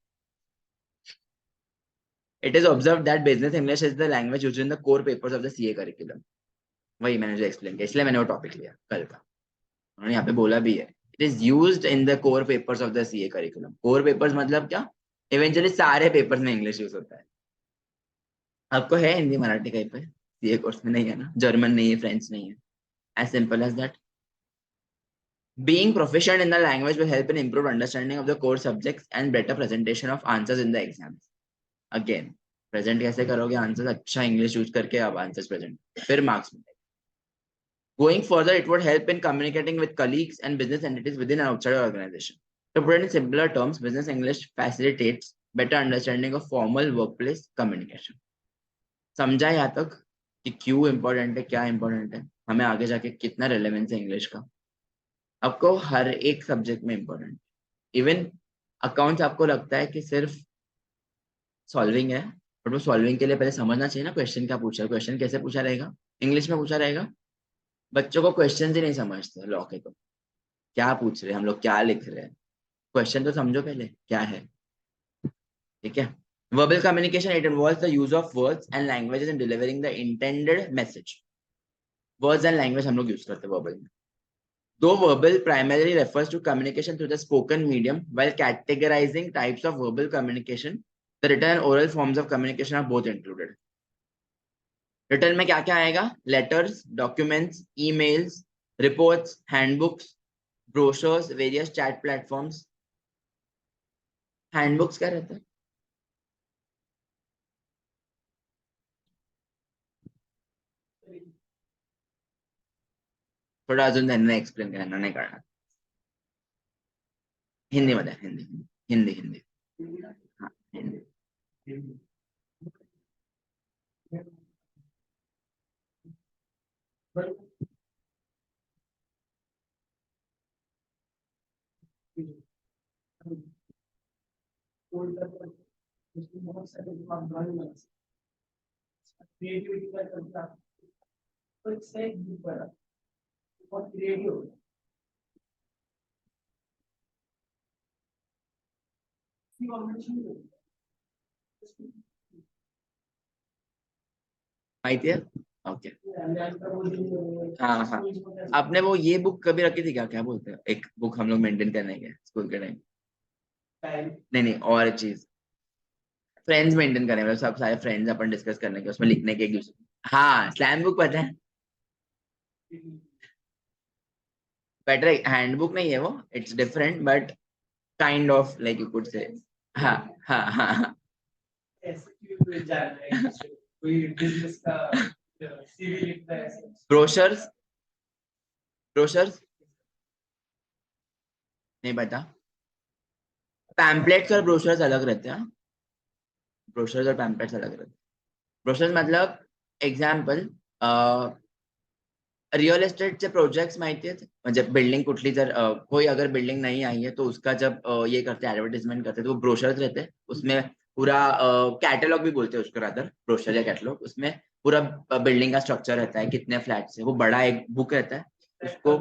It is observe that business English is the language used in the core papers of the CA curriculum. वही मैंने जो एक्सप्लेन किया, इसलिए मैंने वो टॉपिक लिया कल का। उन्होंने यहाँ पे बोला भी है, it is used in the core papers of the CA curriculum. Core papers मतलब क्या, इवेंचुअली सारे पेपर्स में इंग्लिश यूज होता है। आपको है हिंदी मराठी कहीं पे सीए कोर्स में? नहीं है ना, जर्मन नहीं है, फ्रेंच नहीं है, as simple as that. Being proficient in the language will help in improved understanding of the core subjects and better presentation of answers in the exams. Again, present कैसे करोगे आंसर्स, अच्छा इंग्लिश यूज करके आप आंसर्स प्रेजेंट, फिर मार्क्स मिलेंगे। Going further, it would help in communicating with colleagues and business entities within and outside your organization. To put it in simpler terms, business English facilitates better understanding of formal workplace communication. समझा यहाँ तक कि क्यों इम्पोर्टेंट है, क्या इम्पोर्टेंट है, हमें आगे जाके कितना रिलेवेंस है इंग्लिश का। आपको हर एक सब्जेक्ट में इम्पोर्टेंट। इवन अकाउंट्स आपको लगता है कि सिर्फ सॉल्विंग है, बट वो सॉल्विंग के लिए पहले समझना चाहिए ना क्वेश्चन क्या पूछा है, क्वेश्चन कैसे पूछा रहेगा, इंग्लिश में पूछा रहेगा। बच्चों को क्वेश्चन ही नहीं समझते लॉ के, तो क्या पूछ रहे हैं हम लोग, क्या लिख रहे हैं, क्वेश्चन तो समझो पहले क्या है। ठीक है। Verbal communication, it involves the use of words and languages in delivering the intended message. Words and language हम लोग यूज करते हैं वर्बल में। Though verbal primarily refers to communication through the spoken medium, while categorizing types of verbal communication, the written and oral forms of communication are both included. Written में क्या क्या आएगा, letters, documents, emails, reports, handbooks, brochures, various chat platforms. Handbooks क्या रहता है? थोड़ा अजून त्यांना एक्सप्लेन करना नाही करणार. हिंदी मध्ये, हिंदी हिंदी हिंदी हाँ हिंदी. क्रिएटिविटी का चलता तो इससे एक बुक पढ़ा, बहुत क्रिएटिव माहिती है. ओके. हाँ हाँ. आपने वो ये बुक कभी रखी थी क्या, क्या बोलते हैं, एक बुक हम लोग मेंटेन करने के स्कूल के टाइम? नहीं नहीं, और चीज फ्रेंड्स मेंटेन करने, मतलब सब सारे फ्रेंड्स अपन डिस्कस करने के, उसमें लिखने के एक दूसरे. हाँ स्लैम बुक पता है. बेटर हैंडबुक नहीं है वो, it's different but kind of like you could say. हाँ हाँ हाँ हाँ. कोई बिजनेस का सीवी लिखता है ब्रोशर्स, ब्रोशर्स नहीं पता. पैम्पलेट्स और ब्रोशर्स अलग रहते हैं. ब्रोशर्स और पैम्पलेट्स अलग रहते हैं. ब्रोशर्स मतलब एग्जाम्पल, रिअल एस्टेटचे प्रोजेक्ट्स माहिती आहेत, म्हणजे बिल्डिंग कुठली जर कोई अगर बिल्डिंग नहीं आई है तो उसका जब ये करते हैं एडवर्टाइजमेंट करते हैं, तो वो ब्रोशर्स रहते हैं. उसमें पूरा कैटलॉग भी बोलते हैं उसको, रादर ब्रोशर या कैटलॉग. उसमें पूरा बिल्डिंग का स्ट्रक्चर रहता है, कितने फ्लैट्स है, वो बड़ा एक बुक रहता है उसको.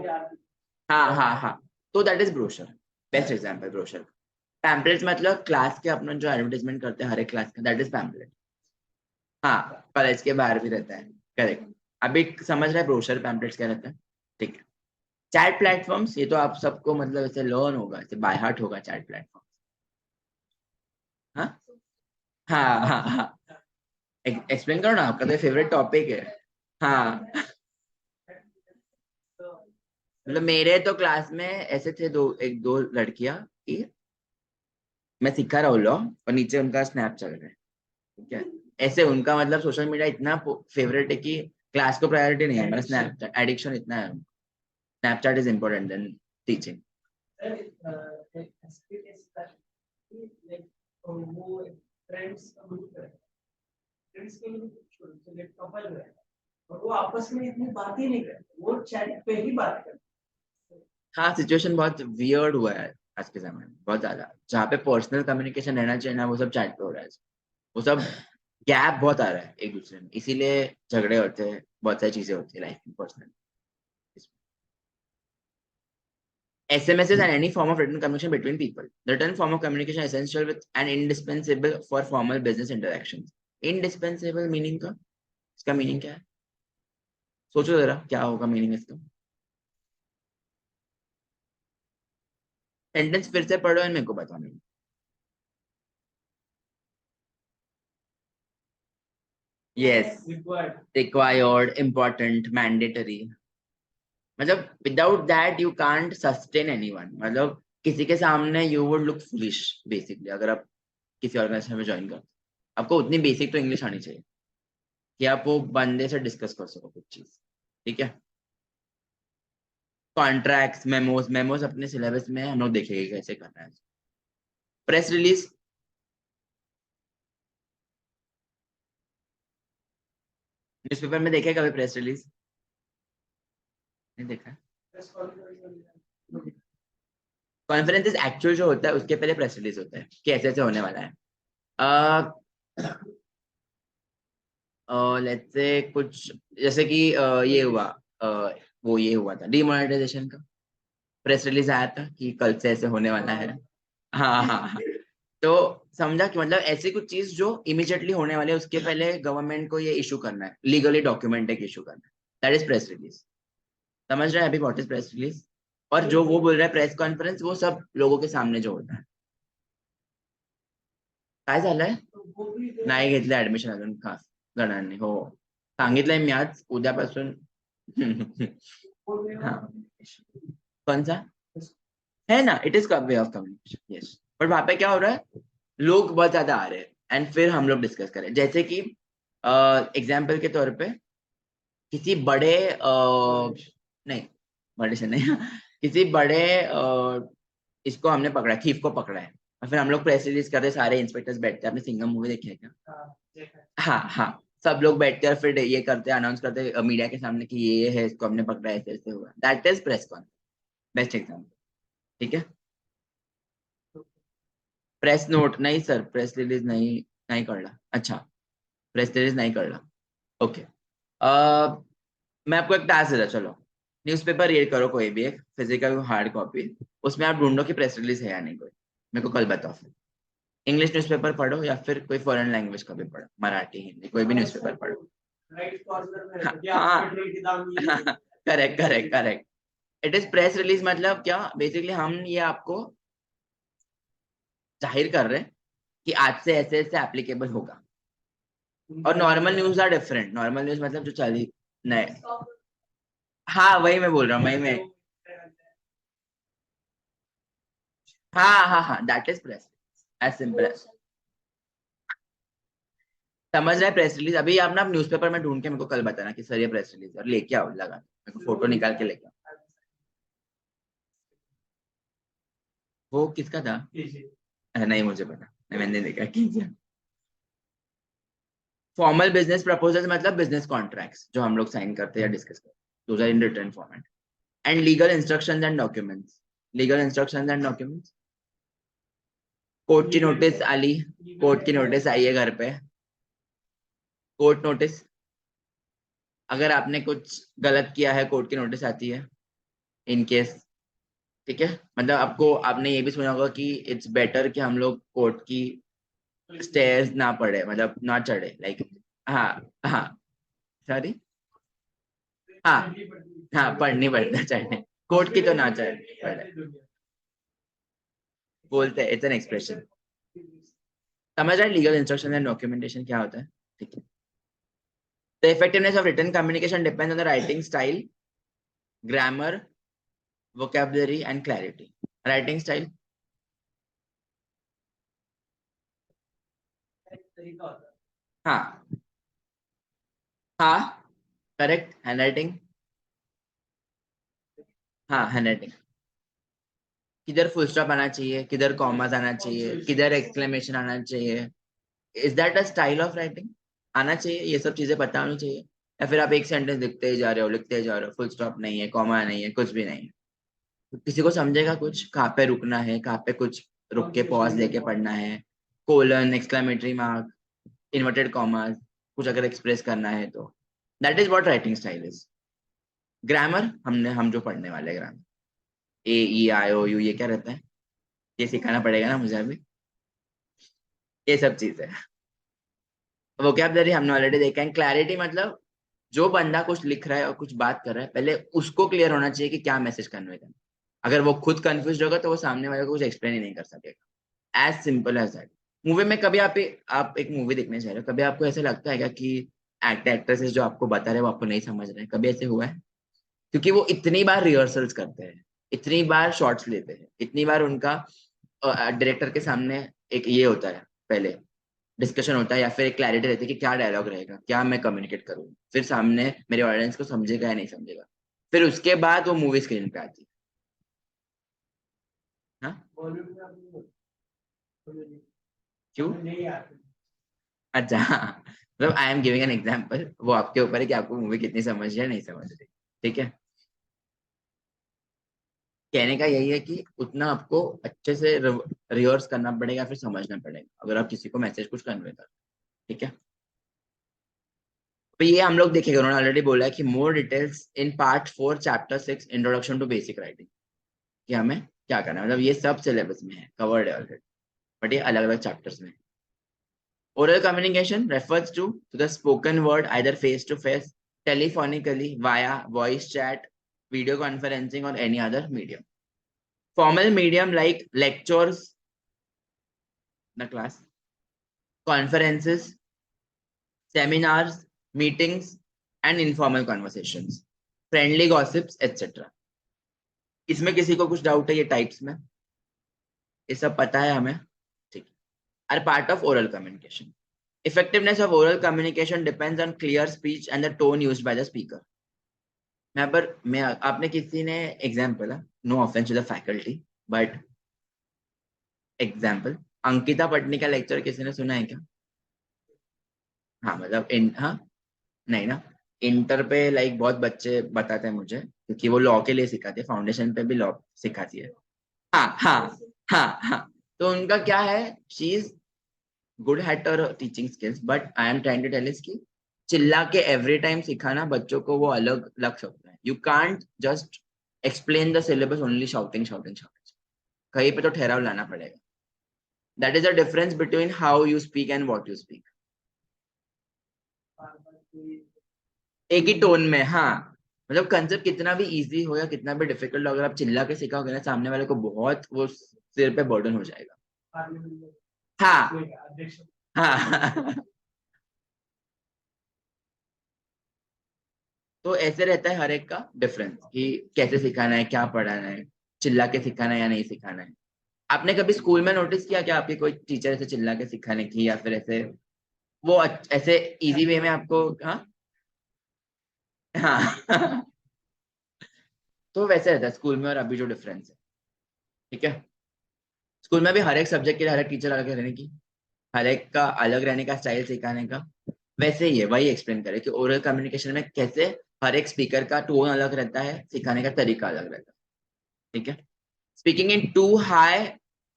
हाँ हाँ हाँ. तो that is brochure. Best example brochure. Pamphlet मतलब क्लास के अपना जो एडवर्टाइजमेंट करते हैं हर एक क्लास का, दैट इज पैम्पलेट. हाँ कॉलेज के बाहर भी रहता है. करेक्ट. अभी समझ रहे हैं ब्रोशर पैम्पलेट्स क्या रहता है. ठीक है. चैट प्लेटफॉर्म्स, ये तो आप सबको मतलब ऐसे लर्न होगा, ऐसे बाय हार्ट होगा चैट प्लेटफॉर्म. हाँ हाँ हाँ हाँ. एक्सप्लेन करो ना, आपका तो फेवरेट टॉपिक है. हाँ. मतलब मेरे तो क्लास में ऐसे थे दो, एक दो लड़कियां की मैं सिखा रहा हूँ लॉ और नीचे उनका स्नैप चल रहा है, ठीक है। ऐसे उनका मतलब सोशल मीडिया इतना फेवरेट है कि क्लास को प्रायोरिटी नहीं है, मतलब स्नैपचैट एडिक्शन इतना है। Snapchat is important then teaching. वो फ्रेंड्स का ग्रुप है, फ्रेंड्स के लिए छोटे कपल है और वो आपस में इतनी बात ही नहीं करते, वो चैट पे ही बात करते। हाँ, सिचुएशन बहुत वियर्ड हुआ है आज के समय में, बहुत ज्यादा, जहाँ पे पर्सनल कम्युनिकेशन रहना चाहिए ना, वो सब चैट पे हो रहा है। वो सब गैप बहुत आ रहा है एक दूसरे में, इसीलिए झगड़े होते हैं, बहुत सारी चीजें होती है लाइफ में personal. SMSs and any form of written communication between people. The written form of communication is essential with and indispensable for formal business interactions. Indispensable meaning का, इसका मीनिंग क्या है? सोचो जरा क्या होगा मीनिंग इसका। सेंटेंस फिर से पढ़ो और मेरे को बताओ meaning. Yes, required, important, mandatory. मतलब without that you can't sustain anyone, मतलब किसी के सामने you would look foolish basically. अगर आप किसी ऑर्गेनाइजेशन में ज्वाइन करते, आपको उतनी बेसिक तो इंग्लिश आनी चाहिए कि आप वो बंदे से डिस्कस कर सको कुछ चीज, ठीक है। कॉन्ट्रैक्ट्स, मेमोज, मेमोज अपने सिलेबस में हम लोग देखेंगे कैसे करना है। प्रेस रिलीज, न्यूज़पेपर में देखे कभी प्रेस रिलीज? नहीं देखा। कॉन्फ्रेंस एक्चुअल जो होता है उसके पहले प्रेस रिलीज होता है कि ऐसे ऐसे होने वाला है। लेट्स से कुछ जैसे कि ये हुआ, वो ये हुआ था डीमोनेटाइजेशन का, प्रेस रिलीज आया था कि कल से ऐसे होने वाला है। हाँ हाँ हाँ। तो समझा कि मतलब ऐसी कुछ चीज जो इमीडिएटली होने वाले है उसके पहले गवर्नमेंट को ये इशू करना है, लीगली डॉक्यूमेंट एक इशू करना है, दैट इज प्रेस रिलीज। समझ रहे हैं अभी व्हाट इज प्रेस रिलीज? और जो वो बोल रहा है प्रेस कॉन्फ्रेंस, वो सब लोगों के सामने जो होता है। काय झालंय? नाही घेतलं ऍडमिशन अजून, खास जणांनी हो सांगितलंय मी आज उद्यापासून। हाँ, कौन सा है ना, it is way of communication, yes. But वहां पे क्या हो रहा है, लोग बहुत ज्यादा आ रहे हैं एंड फिर हम लोग डिस्कस करें, जैसे कि एग्जाम्पल के तौर पे किसी बड़े नहीं, बड़े से नहीं किसी बड़े इसको हमने पकड़ा, थीफ को पकड़ा है, और फिर हम लोग प्रेस रिलीज करते, सारे इंस्पेक्टर्स बैठते हैं। आपने सिंघम मूवी देखी है क्या? हाँ हाँ, सब लोग बैठते हैं और फिर ये करते हैं, अनाउंस करते हैं मीडिया के सामने कि ये है, इसको हमने पकड़ा, ऐसे ऐसे हुआ। That is press con, best example, ठीक है। प्रेस नोट नहीं सर, प्रेस रिलीज नहीं, नहीं करला। अच्छा, प्रेस रिलीज नहीं करला, ओके। मैं आपको एक टास्क देता, चलो न्यूज़पेपर रीड करो, कोई भी एक फिजिकल हार्ड कॉपी, उसमें आप ढूंढो कि प्रेस रिलीज है या नहीं कोई, मेरे को कल बताओ फिर। इंग्लिश न्यूज़पेपर पढ़ो या फिर कोई फॉरेन लैंग्वेज का भी पढ़ो, मराठी हिंदी कोई भी न्यूज़पेपर पढ़ो। हाँ, correct correct correct. It is press release, मतलब क्या बेसिकली हम ये आपको जाहिर कर रहे हैं कि आज से ऐसे ऐसे एप्लीकेबल होगा। और normal news are different, normal news मतलब जो चली नहीं, हाँ वही मैं बोल रहा हूँ, वही मैं, हाँ हाँ हाँ, that is press, as simple as. समझ रहे हैं प्रेस रिलीज? अभी आप ना न्यूज़पेपर में ढूंढ के मेरे को कल बताना कि सर ये प्रेस रिलीज, और लेके आओ लगा, मेरे को फोटो निकाल के लेके आओ। वो किसका था? नहीं मुझे पता, मैंने देखा कीजिए। फॉर्मल बिजनेस प्रपोजल मतलब बिजनेस कॉन्ट्रैक्ट्स जो हम लोग साइन करते हैं या डिस्कस करते हैं, those are in written format. And legal instructions and documents, legal instructions and documents, court की नोटिस आली, कोर्ट की नोटिस आई है घर पे, कोर्ट नोटिस, अगर आपने कुछ गलत किया है कोर्ट की नोटिस आती है इन केस, ठीक है। मतलब आपको, आपने ये भी सुना होगा कि इट्स बेटर कि हम लोग कोर्ट की स्टेयर्स ना पढ़े, मतलब ना चढ़े, लाइक हाँ हाँ, सॉरी, हाँ हाँ, पढ़नी पड़ता है चढ़ने, कोर्ट की तो ना चढ़े पढ़े, बोलते हैं, इट्स एन एक्सप्रेशन। समझ रहे लीगल इंस्ट्रक्शन एंड डॉक्यूमेंटेशन क्या होता है, ठीक है। The effectiveness of written communication depends on the writing style, grammar, vocabulary, and clarity. Writing style, तरीका होता है। हाँ हाँ करेक्ट, हैंडराइटिंग। हाँ हैंडराइटिंग, किधर फुल स्टॉप आना चाहिए, किधर कॉमास आना चाहिए, किधर एक्सक्लेमेशन आना चाहिए, is that a style of writing? आना चाहिए, ये सब चीजें पता होनी चाहिए। या फिर आप एक सेंटेंस लिखते ही जा रहे हो, लिखते ही जा रहे हो, फुल स्टॉप नहीं है, कॉमा नहीं है, कुछ भी नहीं है, तो किसी को समझेगा कुछ कहाँ पे रुकना है, कहाँ पे कुछ रुक के पॉज लेके पढ़ना है, colon, exclamatory mark, inverted commas, कुछ अगर एक्सप्रेस करना है तो that is what writing style is. Grammar हम जो पढ़ने वाले ग्रामर, AE IOU, ये क्या रहता है, ये सिखाना पड़ेगा ना मुझे अभी, ये सब चीज है। वोकैबुलरी हमने ऑलरेडी देखा है। क्लैरिटी मतलब जो बंदा कुछ लिख रहा है और कुछ बात कर रहा है, पहले उसको क्लियर होना चाहिए कि क्या मैसेज कन्वे करना है। अगर वो खुद कंफ्यूज होगा तो वो सामने वाले को कुछ एक्सप्लेन ही नहीं कर सकेगा। As simple as that. Movie में कभी आप एक मूवी देखने जा रहे हो, कभी आपको ऐसा लगता है क्या कि एक्ट्रेसेस जो आपको बता रहे हैं वो आपको नहीं समझ रहे हैं? कभी ऐसे हुआ है? क्योंकि वो इतनी बार रिहर्सल्स करते हैं, इतनी बार शॉट्स लेते हैं, इतनी बार उनका डायरेक्टर के सामने एक ये होता है, पहले डिस्कशन होता है या फिर एक क्लैरिटी रहती है कि क्या डायलॉग रहेगा, क्या मैं कम्युनिकेट करूँ, फिर सामने मेरे ऑडियंस को समझेगा या नहीं समझेगा, फिर उसके बाद वो मूवी स्क्रीन पे आती है। हाँ बॉलीवुड में आपने क्यों? नहीं आते। अच्छा हाँ, मतलब I am giving an example, वो आपके ऊपर है कि आपको मूवी कितनी समझ रही है नहीं समझ रही। ठीक है, कहने का यही है कि उतना आपको अच्छे से रिहर्स करना पड़ेगा, फिर समझना पड़ेगा अगर आप किसी को मैसेज कुछ कन्वे कर। ठीक है, तो ये हम लोग देखेंगे, उन्होंने ऑलरेडी बोला है कि more details in part 4 chapter 6 introduction to basic writing, कि हमें क्या करना है, मतलब ये सब सिलेबस में है, कवर्ड है ऑलरेडी, बट ये अलग अलग चैप्टर्स में। Oral communication refers to the spoken word either face to face, telephonically, via voice chat, video conferencing or any other medium. Formal medium like lectures, the class, conferences, seminars, meetings, and informal conversations, friendly gossips, etc. इसमें किसी को कुछ डाउट है ये टाइप्स में? ये सब पता है हमें? ठीक है, are part of oral communication. Effectiveness of oral communication depends on clear speech and the tone used by the speaker. मैं आपने किसी ने example, no offence to the faculty, but example, Ankita Patni का लेक्चर किसी ने सुना है क्या? हाँ मतलब हाँ, नहीं ना, इंटर पे लाइक बहुत बच्चे बताते हैं मुझे, क्योंकि वो लॉ के लिए सिखाती है, फाउंडेशन पे भी लॉ सिखाती है। हाँ हाँ हाँ हाँ, तो उनका क्या है, she is good at her teaching skills, but I am trying to tell is कि चिल्ला के एवरी टाइम सिखाना बच्चों को वो अलग लग सकता है। You can't just explain the syllabus only shouting shouting shouting, कहीं पे तो ठहराव लाना पड़ेगा। That is a difference between how you speak and what you speak. एक ही टोन में, हाँ, मतलब कंसेप्ट कितना भी इजी हो या कितना भी डिफिकल्ट हो, अगर आप चिल्ला के सिखाओगे ना, सामने वाले को बहुत वो सिर पे बर्डन हो जाएगा। हाँ हाँ तो ऐसे रहता है हर एक का डिफरेंस कि कैसे सिखाना है, क्या पढ़ाना है, चिल्ला के सिखाना है या नहीं सिखाना है। आपने कभी स्कूल में नोटिस किया कि आपकी कोई टीचर ऐसे चिल्ला के सिखाने की, या फिर ऐसे वो ऐसे इजी वे में आपको? हाँ हाँ तो वैसे रहता है स्कूल में और अभी जो डिफरेंस है। ठीक है, स्कूल में भी हर एक सब्जेक्ट के लिए हर एक टीचर अलग रहने की, हर एक का अलग रहने का स्टाइल सिखाने का, वैसे ही है, वही एक्सप्लेन करे कि ओरल कम्युनिकेशन में कैसे हर एक स्पीकर का टोन अलग रहता है, सिखाने का तरीका अलग रहता है। ठीक है, स्पीकिंग इन टू हाई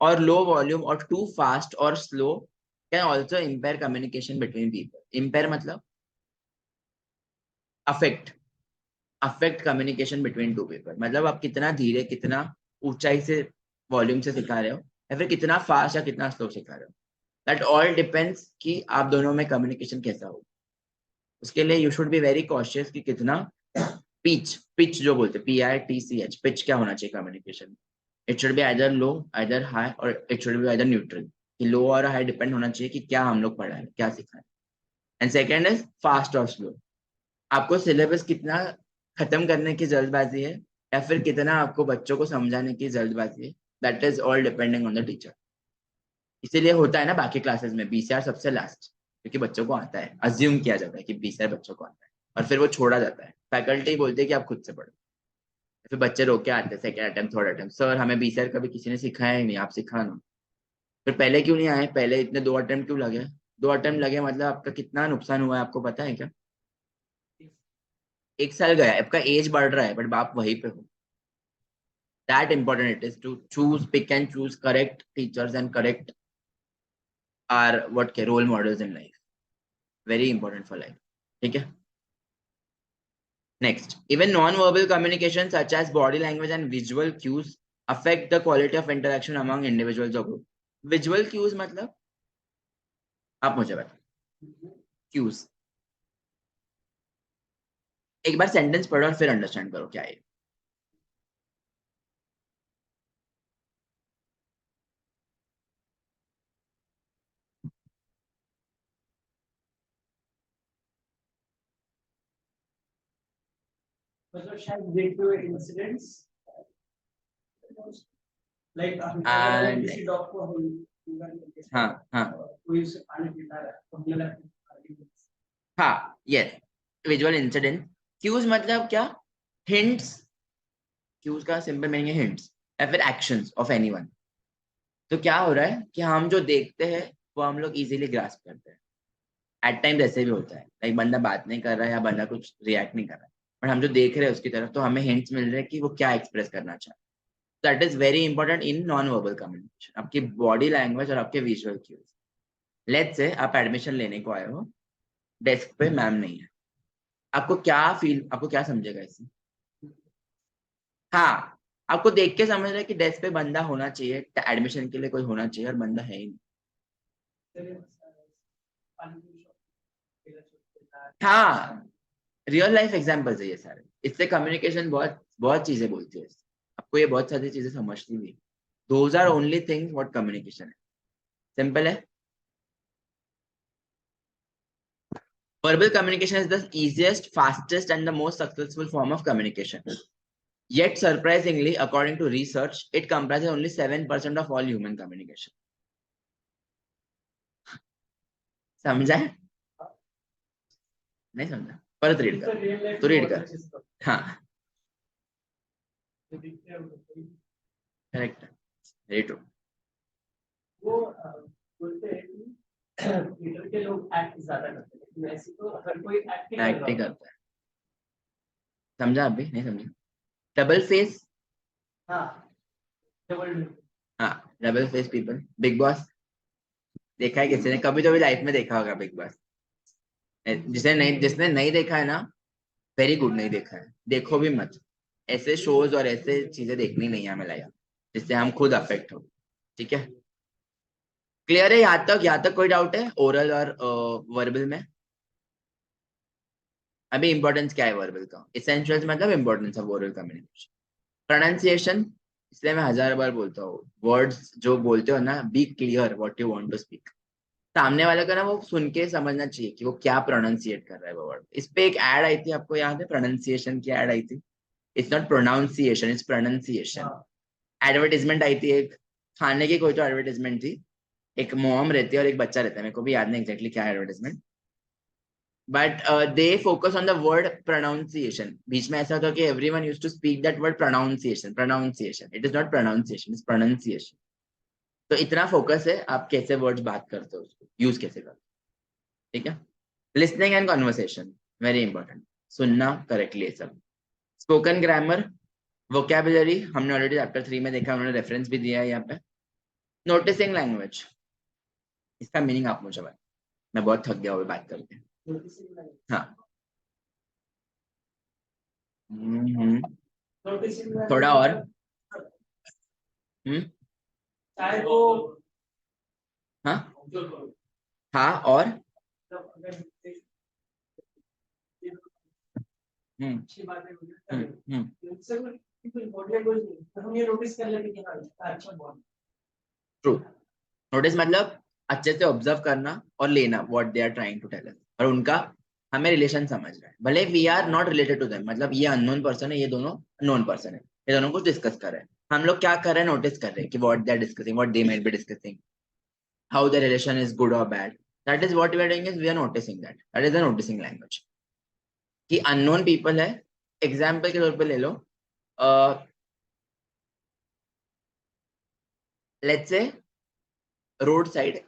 और लो वॉल्यूम और टू फास्ट और slow can also impair communication between people. Impair मतलब affect, affect communication between two people, मतलब आप कितना धीरे, कितना ऊंचाई से वॉल्यूम से सिखा रहे हो, या फिर कितना फास्ट या कितना स्लो सिखा रहे हो। दैट ऑल डिपेंड्स कि आप दोनों में कम्युनिकेशन कैसा हो। उसके लिए you should be very cautious कि कितना पिच, पिच जो बोलते हैं PITCH, पिच क्या होना चाहिए communication. It should be either low, either high, और it should be either neutral, कि लो और हाई डिपेंड होना चाहिए कि क्या हम लोग पढ़ा है, क्या सिखा है। एंड सेकेंड इज फास्ट और स्लो, आपको सिलेबस कितना खत्म करने की जल्दबाजी है, या फिर कितना आपको बच्चों को समझाने की जल्दबाजी है। That is all depending on the teacher. इसीलिए होता है ना बाकी क्लासेस में BCR सबसे लास्ट, क्योंकि बच्चों को आता है, अज्यूम किया जाता है कि बीसर बच्चों को आता है, और फिर वो छोड़ा जाता है। फैकल्टी बोलती है कि आप खुद से पढ़ो, फिर बच्चे रोक के आते हैं second attempt third attempt, sir हमें बीसर कभी किसी ने सिखाया ही नहीं, आप सिखा ना। फिर पहले क्यों नहीं आए, पहले इतने 2 अटेम्प्ट क्यों लगे? 2 अटेम्प्ट लगे मतलब आपका कितना नुकसान हुआ है आपको पता है क्या? 1 साल गया, आपका एज बढ़ रहा है बट आप वहीं पे हो। That important it is to choose, pick and choose correct teachers and correct are what के role models in life. Very important for life. ठीक है? Next, even non-verbal communication such as body language and visual cues affect the quality of interaction among individuals or group. Visual cues मतलब आप मुझे बताओ। Cues एक बार सेंटेंस पढ़ो और फिर अंडरस्टैंड करो क्या है। मतलब शायद रेडियो इंसिडेंट्स लाइक अगर हमें किसी डॉग को हाँ हाँ कोई उसे पानी पिला रहा है तो हमें लगता है हाँ यस, विजुअल इंसिडेंट। क्यूज मतलब क्या? हिंट्स। क्यूज का सिंपल मीनिंग है हिंट्स या फिर एक्शंस ऑफ एनीवन। तो क्या हो रहा है कि हम जो देखते हैं वो हम लोग इजीली ग्रास्प करते हैं। एट टाइम ऐसे भी होता है, लाइक बंदा बात नहीं कर रहा है या बंदा कुछ रिएक्ट नहीं कर रहा है, बट हम जो देख रहे हैं उसकी तरफ तो हमें हिंट्स मिल रहे हैं कि वो क्या एक्सप्रेस करना चाहता है। That is very important in non verbal communication, आपकी बॉडी लैंग्वेज और आपके विजुअल क्यूज। लेट्स से आप एडमिशन लेने को आए हो, डेस्क पे मैम नहीं है, आपको क्या समझेगा इससे? हाँ, आपको देख के समझ रहे हैं कि डेस्क पे बंदा होना चाहिए, एडमिशन के लिए कोई होना चाहिए, और बंदा है ही नहीं। हाँ, रियल लाइफ एग्जांपल्स है ये सारे। इससे कम्युनिकेशन बहुत बहुत चीजें बोलती है। आपको ये बहुत सारी चीजें समझती भी। Those are only things what communication है। सिंपल है। Verbal communication is the easiest, fastest, and the most successful form of communication. Yet, surprisingly, according to research, it comprises only 7% of all human communication. समझा है? नहीं समझा? परत रीड कर, तो रीड कर। हाँ, करेक्ट, वेरी ट्रू। वो बोलते हैं कि थिएटर के लोग एक्ट ज्यादा करते हैं, लेकिन ऐसे तो हर कोई एक्टिंग करता है। समझा? अभी नहीं समझा? Double face. हाँ, डबल हाँ, double face people. Big boss देखा है किसी ने? कभी तो भी लाइफ में देखा होगा बिग बॉस। जिसने नहीं देखा है ना, वेरी गुड, नहीं देखा है, देखो भी मत। ऐसे शोज और ऐसे चीजें देखनी नहीं है हमें लाइफ, जिससे हम खुद अफेक्ट हो। ठीक है, क्लियर है यहाँ तक कोई डाउट है ओरल और वर्बल में? अभी इंपॉर्टेंस क्या है वर्बल का? इसेंशियल्स मतलब importance of oral communication. Pronunciation, इसलिए मैं 1000 बार बोलता हूँ, वर्ड्स जो बोलते हो ना, be clear what you want to speak. सामने वाले का ना वो सुन के समझना चाहिए कि वो क्या प्रोनाउंसिएट कर रहा है वो वर्ड। इस पे एक एड आई थी, आपको याद है? प्रोनाउंसिएशन की एड आई थी। It's not pronunciation, it's pronunciation. Advertisement आई थी एक, खाने की कोई तो एडवर्टीजमेंट थी। एक मॉम रहती है और एक बच्चा रहता है, मेरे को भी याद नहीं एग्जैक्टली क्या advertisement, but they focus on the word pronunciation. बीच में ऐसा होता है कि everyone used to speak that word pronunciation, pronunciation. It is not pronunciation, it's pronunciation. तो इतना फोकस है आप कैसे वर्ड्स बात करते हो, उसको यूज कैसे करते हो। ठीक है, listening and conversation, very important. सुनना करेक्टली है सब। स्पोकन ग्रामर, वोकैबुलरी हमने ऑलरेडी चैप्टर 3 में देखा, उन्होंने रेफरेंस भी दिया है यहाँ पे। नोटिसिंग लैंग्वेज, इसका मीनिंग आप मुझे बताओ, मैं बहुत थक गया हूँ बात करके। हाँ, थोड़ा और। चाहे वो हाँ हाँ, और अच्छी बातें हम ये नोटिस कर लेते कि हाँ अच्छा बहुत ट्रू। नोटिस मतलब अच्छे से ऑब्जर्व करना और लेना what they are trying to tell us, और उनका हमें रिलेशन समझ रहा है, भले we are not related to them. मतलब ये अननोन पर्सन है, ये दोनों नोन पर्सन है, ये दोनों कुछ डिस्कस कर रहे हैं। हम लोग क्या कर रहे हैं? नोटिस कर रहे हैं कि what they are discussing, what they might be discussing, how the relation is good और bad. That is what we are doing is we are noticing that. That is the noticing language. कि अननोन पीपल है, एग्जाम्पल के तौर पे ले लो, लेट्स से रोड साइड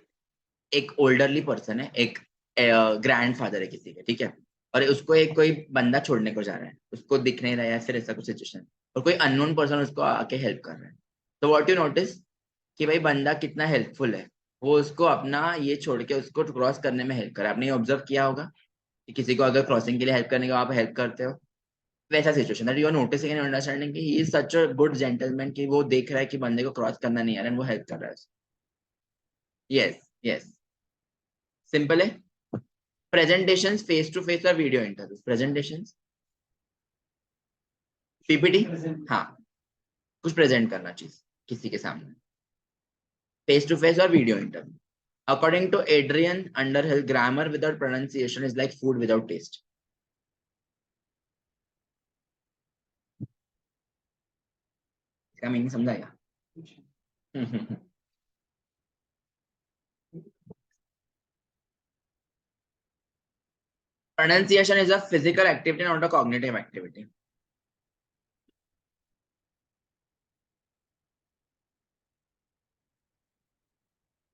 एक ओल्डरली पर्सन है, एक ग्रैंडफादर है किसी के, ठीक है, और उसको एक कोई बंदा छोड़ने को जा रहा है, उसको दिख नहीं रहा है, फिर ऐसा कुछ सिचुएशन, और कोई अननोन पर्सन उसको आके हेल्प कर रहा है, तो व्हाट यू नोटिस कि भाई बंदा कितना हेल्पफुल है, वो उसको अपना ये छोड़ के उसको क्रॉस करने में हेल्प कर रहा है। आपने ऑब्जर्व किया होगा कि किसी को अगर क्रॉसिंग के लिए हेल्प करने का आप हेल्प करते हो, वैसा situation that you are noticing and understanding कि he is such a good gentleman कि वो देख रहा है कि बंदे को क्रॉस करना नहीं आ रहा है, वो हेल्प कर रहा है। यस यस, सिंपल है। प्रेजेंटेशंस फेस टू फेस और वीडियो इंटरव्यूज, प्रेजेंटेशंस पीपीटी, हाँ, कुछ प्रेजेंट करना चीज किसी के सामने, फेस टू फेस और video interview. According to Adrian Underhill, grammar without pronunciation is like food without taste. इसका meaning समझाएगा? Pronunciation is a physical activity, not a cognitive activity.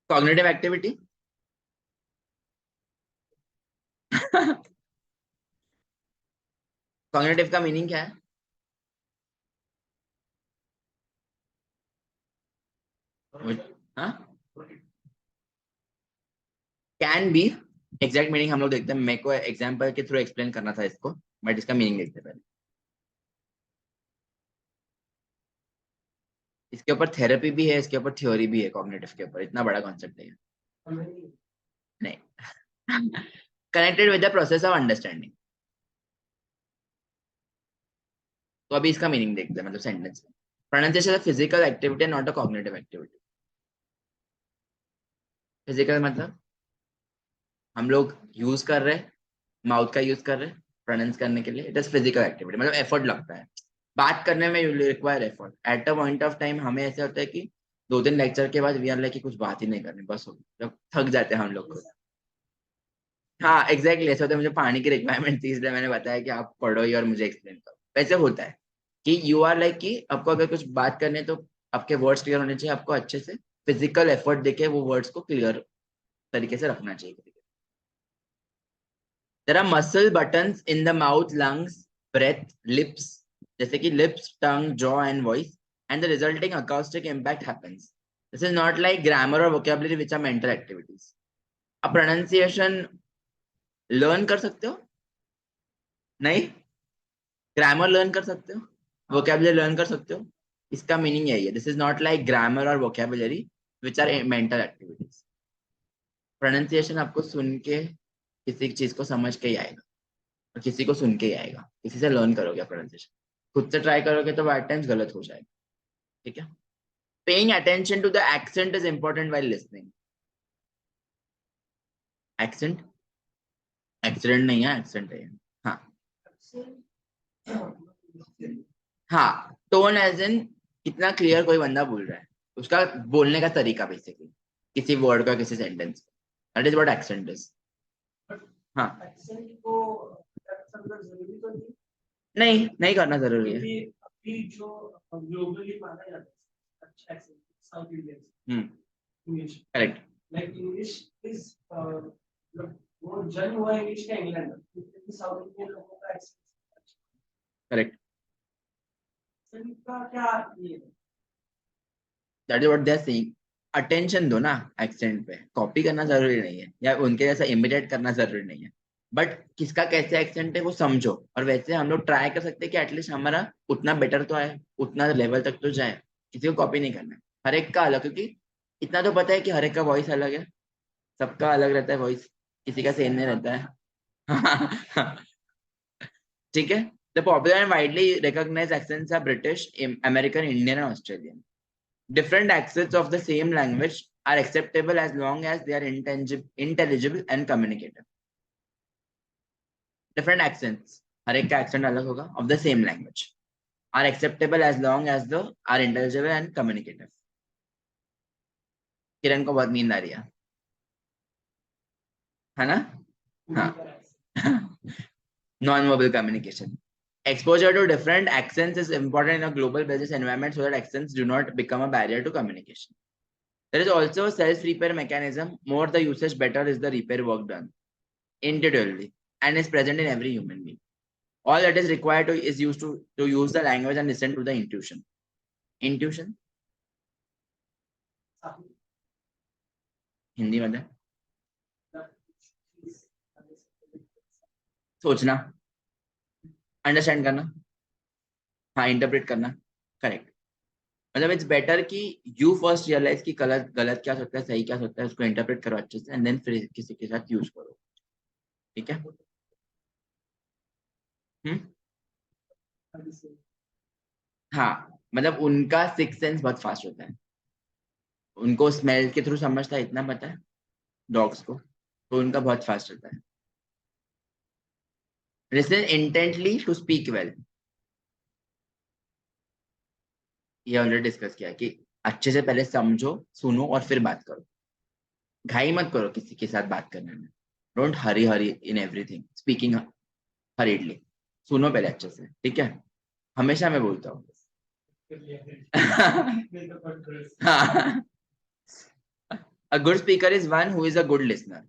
Cognitive activity? Cognitive का मीनिंग क्या है? हाँ, कैन बी, एग्जैक्ट मीनिंग हम लोग देखते हैं, मेरे को एग्जांपल के थ्रू एक्सप्लेन करना था इसको, बट इसका मीनिंग देखते पहले। इसके ऊपर थेरेपी भी है, इसके ऊपर थ्योरी भी है, कॉग्निटिव के ऊपर, इतना बड़ा कॉन्सेप्ट है नहीं। Connected with the process of understanding. तो अभी इसका मीनिंग देखते हैं, मतलब सेंटेंस में, pronunciation physical activity not a cognitive activity. Physical मतलब हम लोग यूज कर रहे हैं, माउथ का यूज कर रहे हैं प्रोनाउंस करने के लिए, इट इज फिजिकल एक्टिविटी, मतलब एफर्ट लगता है बात करने में, you require effort at a point of time. हमें ऐसे होता है कि 2-3 लेक्चर के बाद वी आर लाइक कि कुछ बात ही नहीं करनी, बस हो गई, जब थक जाते हैं हम लोग को। हाँ एग्जैक्टली, ऐसा होता है, मुझे पानी की रिक्वायरमेंट थी इसलिए मैंने बताया कि आप पढ़ो ही और मुझे एक्सप्लेन करो। वैसे होता है कि यू आर लाइक कि आपको अगर कुछ बात करनी है तो आपके वर्ड्स क्लियर होने चाहिए, आपको अच्छे से फिजिकल एफर्ट देके वो वर्ड्स को क्लियर तरीके से रखना चाहिए। There are muscle buttons in the mouth, lungs, breath, lips, जैसे कि lips, tongue, jaw and voice, and the resulting acoustic impact happens. This is not like grammar or vocabulary which are mental activities. आप pronunciation learn कर सकते हो? नहीं? Grammar learn कर सकते हो? Vocabulary learn कर सकते हो? इसका meaning यही है. This is not like grammar or vocabulary which are mental activities. Pronunciation आपको सुन के किसी चीज को समझ के ही आएगा, और किसी को सुन के ही आएगा, किसी से लर्न करोगे प्रोनाउंसिएशन, खुद से ट्राई करोगे तो एट टाइम्स गलत हो जाएगा, ठीक है। Paying attention to the accent is important while listening. Accent, accident नहीं है, एक्सेंट है। हाँ हाँ, टोन एज इन कितना क्लियर कोई बंदा बोल रहा है, उसका बोलने का तरीका बेसिकली, किसी वर्ड का, किसी सेंटेंस का, that is what accent is. हाँ, एक्सेंट को समझना जरूरी तो नहीं नहीं करना जरूरी है। अभी जो ग्लोबली माना जाता है अच्छा accent, south Indian English, correct, like English is वो जन्म हुआ इंग्लिश का इंग्लैंड में, क्योंकि साउथ इंडियन लोगों का एक्सेंट करेक्ट, का क्या ये है? That is what they are saying. Attention दो ना एक्सेंट पे, कॉपी करना जरूरी नहीं है या उनके जैसा इमिटेट करना जरूरी नहीं है, बट किसका कैसे एक्सेंट है वो समझो, और वैसे हम लोग ट्राई कर सकते हैं कि एटलीस्ट हमारा उतना बेटर तो आए, उतना लेवल तक तो जाए। किसी को कॉपी नहीं करना है, हर एक का अलग, क्योंकि इतना तो पता है कि हर एक का वॉइस अलग है, सबका अलग रहता है वॉइस, किसी का सेम नहीं रहता है। ठीक है। The popular and widely recognised accents are British, American, Indian and Australian. Different accents of the same language are acceptable as long as they are intelligible and communicative. Different accents, हर एक का accent अलग होगा, of the same language are acceptable as long as they are intelligible and communicative. किरण को बहुत नींद आ रही है। है ना? पूरी हाँ. तरह से। Non-verbal communication. Exposure to different accents is important in a global business environment so that accents do not become a barrier to communication. There is also a self-repair mechanism. More the usage, better is the repair work done individually and is present in every human being. All that is required is used to use the language and listen to the intuition. Intuition? Hindi में सोचना, अंडरस्टैंड करना, हाँ इंटरप्रेट करना, करेक्ट. मतलब इट्स बेटर कि यू फर्स्ट रियलाइज कि गलत गलत क्या सोचता है, सही क्या सोचता है, उसको इंटरप्रेट करो अच्छे से एंड देन फिर किसी के साथ यूज करो. ठीक है. हाँ मतलब उनका सिक्स सेंस बहुत फास्ट होता है, उनको स्मेल के थ्रू समझता है, इतना पता है डॉग्स को, तो उनका बहुत फास्ट होता है. Listen intently to speak well, ये ऑलरेडी डिस्कस किया कि अच्छे से पहले समझो, सुनो और फिर बात करो. घाई मत करो किसी के साथ बात करने में. Don't Hari Hari in everything, speaking हरीडली. सुनो पहले अच्छे से, ठीक है. हमेशा मैं बोलता हूँ. A good speaker is one who is a good listener.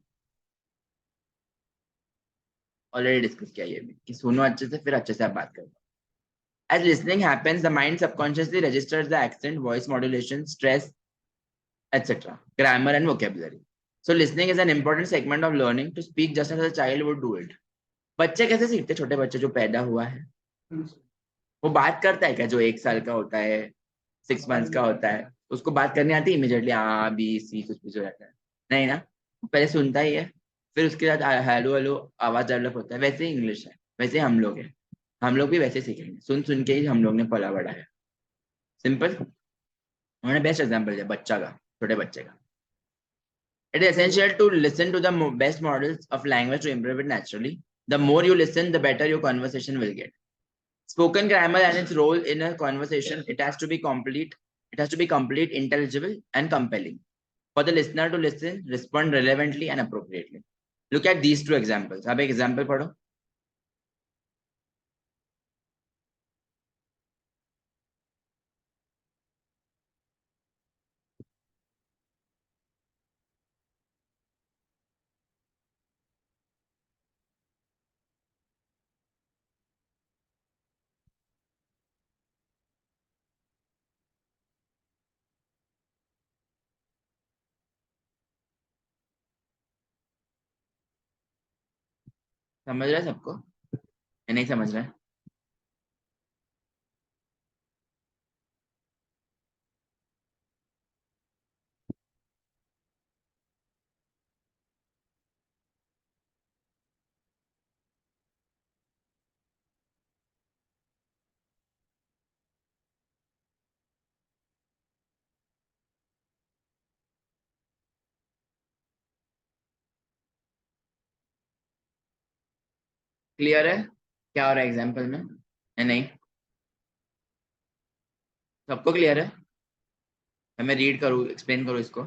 Already discuss किया ये भी कि सुनो अच्छे से फिर अच्छे से आप बात करो. As listening happens, the mind subconsciously registers the accent, voice modulation, stress, etc., grammar and vocabulary. So listening is an important segment of learning to speak just as a child would do it. बच्चे कैसे सीखते, छोटे बच्चे जो पैदा हुआ है वो बात करता है क्या? जो 1 साल का होता है, 6 मंथ्स का होता है, उसको बात करनी आती है इमीडिएटली आ बी सी कुछ भी जो रहता है? नहीं ना, पहले सुनता ही है, फिर उसके बाद हेलो हेलो आवाज डेवलप होता है. वैसे ही इंग्लिश है, वैसे ही हम लोग है, हम लोग भी वैसे सीखेंगे, सुन सुन के ही हम लोग ने पला बड़ा है. सिंपल. उन्होंने बेस्ट एग्जाम्पल दिया बच्चा का, छोटे बच्चे का. It is essential to listen to the best models of language to improve it naturally. The more you listen, the better your conversation will get. Spoken grammar and its role in a conversation, it has to be complete. It has to be complete, intelligible, and compelling for the listener to listen, respond relevantly and appropriately. Look at these two examples. अब एक example पढ़ो. समझ रहा है सबको या नहीं समझ रहा है? क्लियर है क्या हो रहा है एग्जाम्पल में या नहीं? सबको क्लियर है? मैं रीड करूँ, एक्सप्लेन करूँ, इसको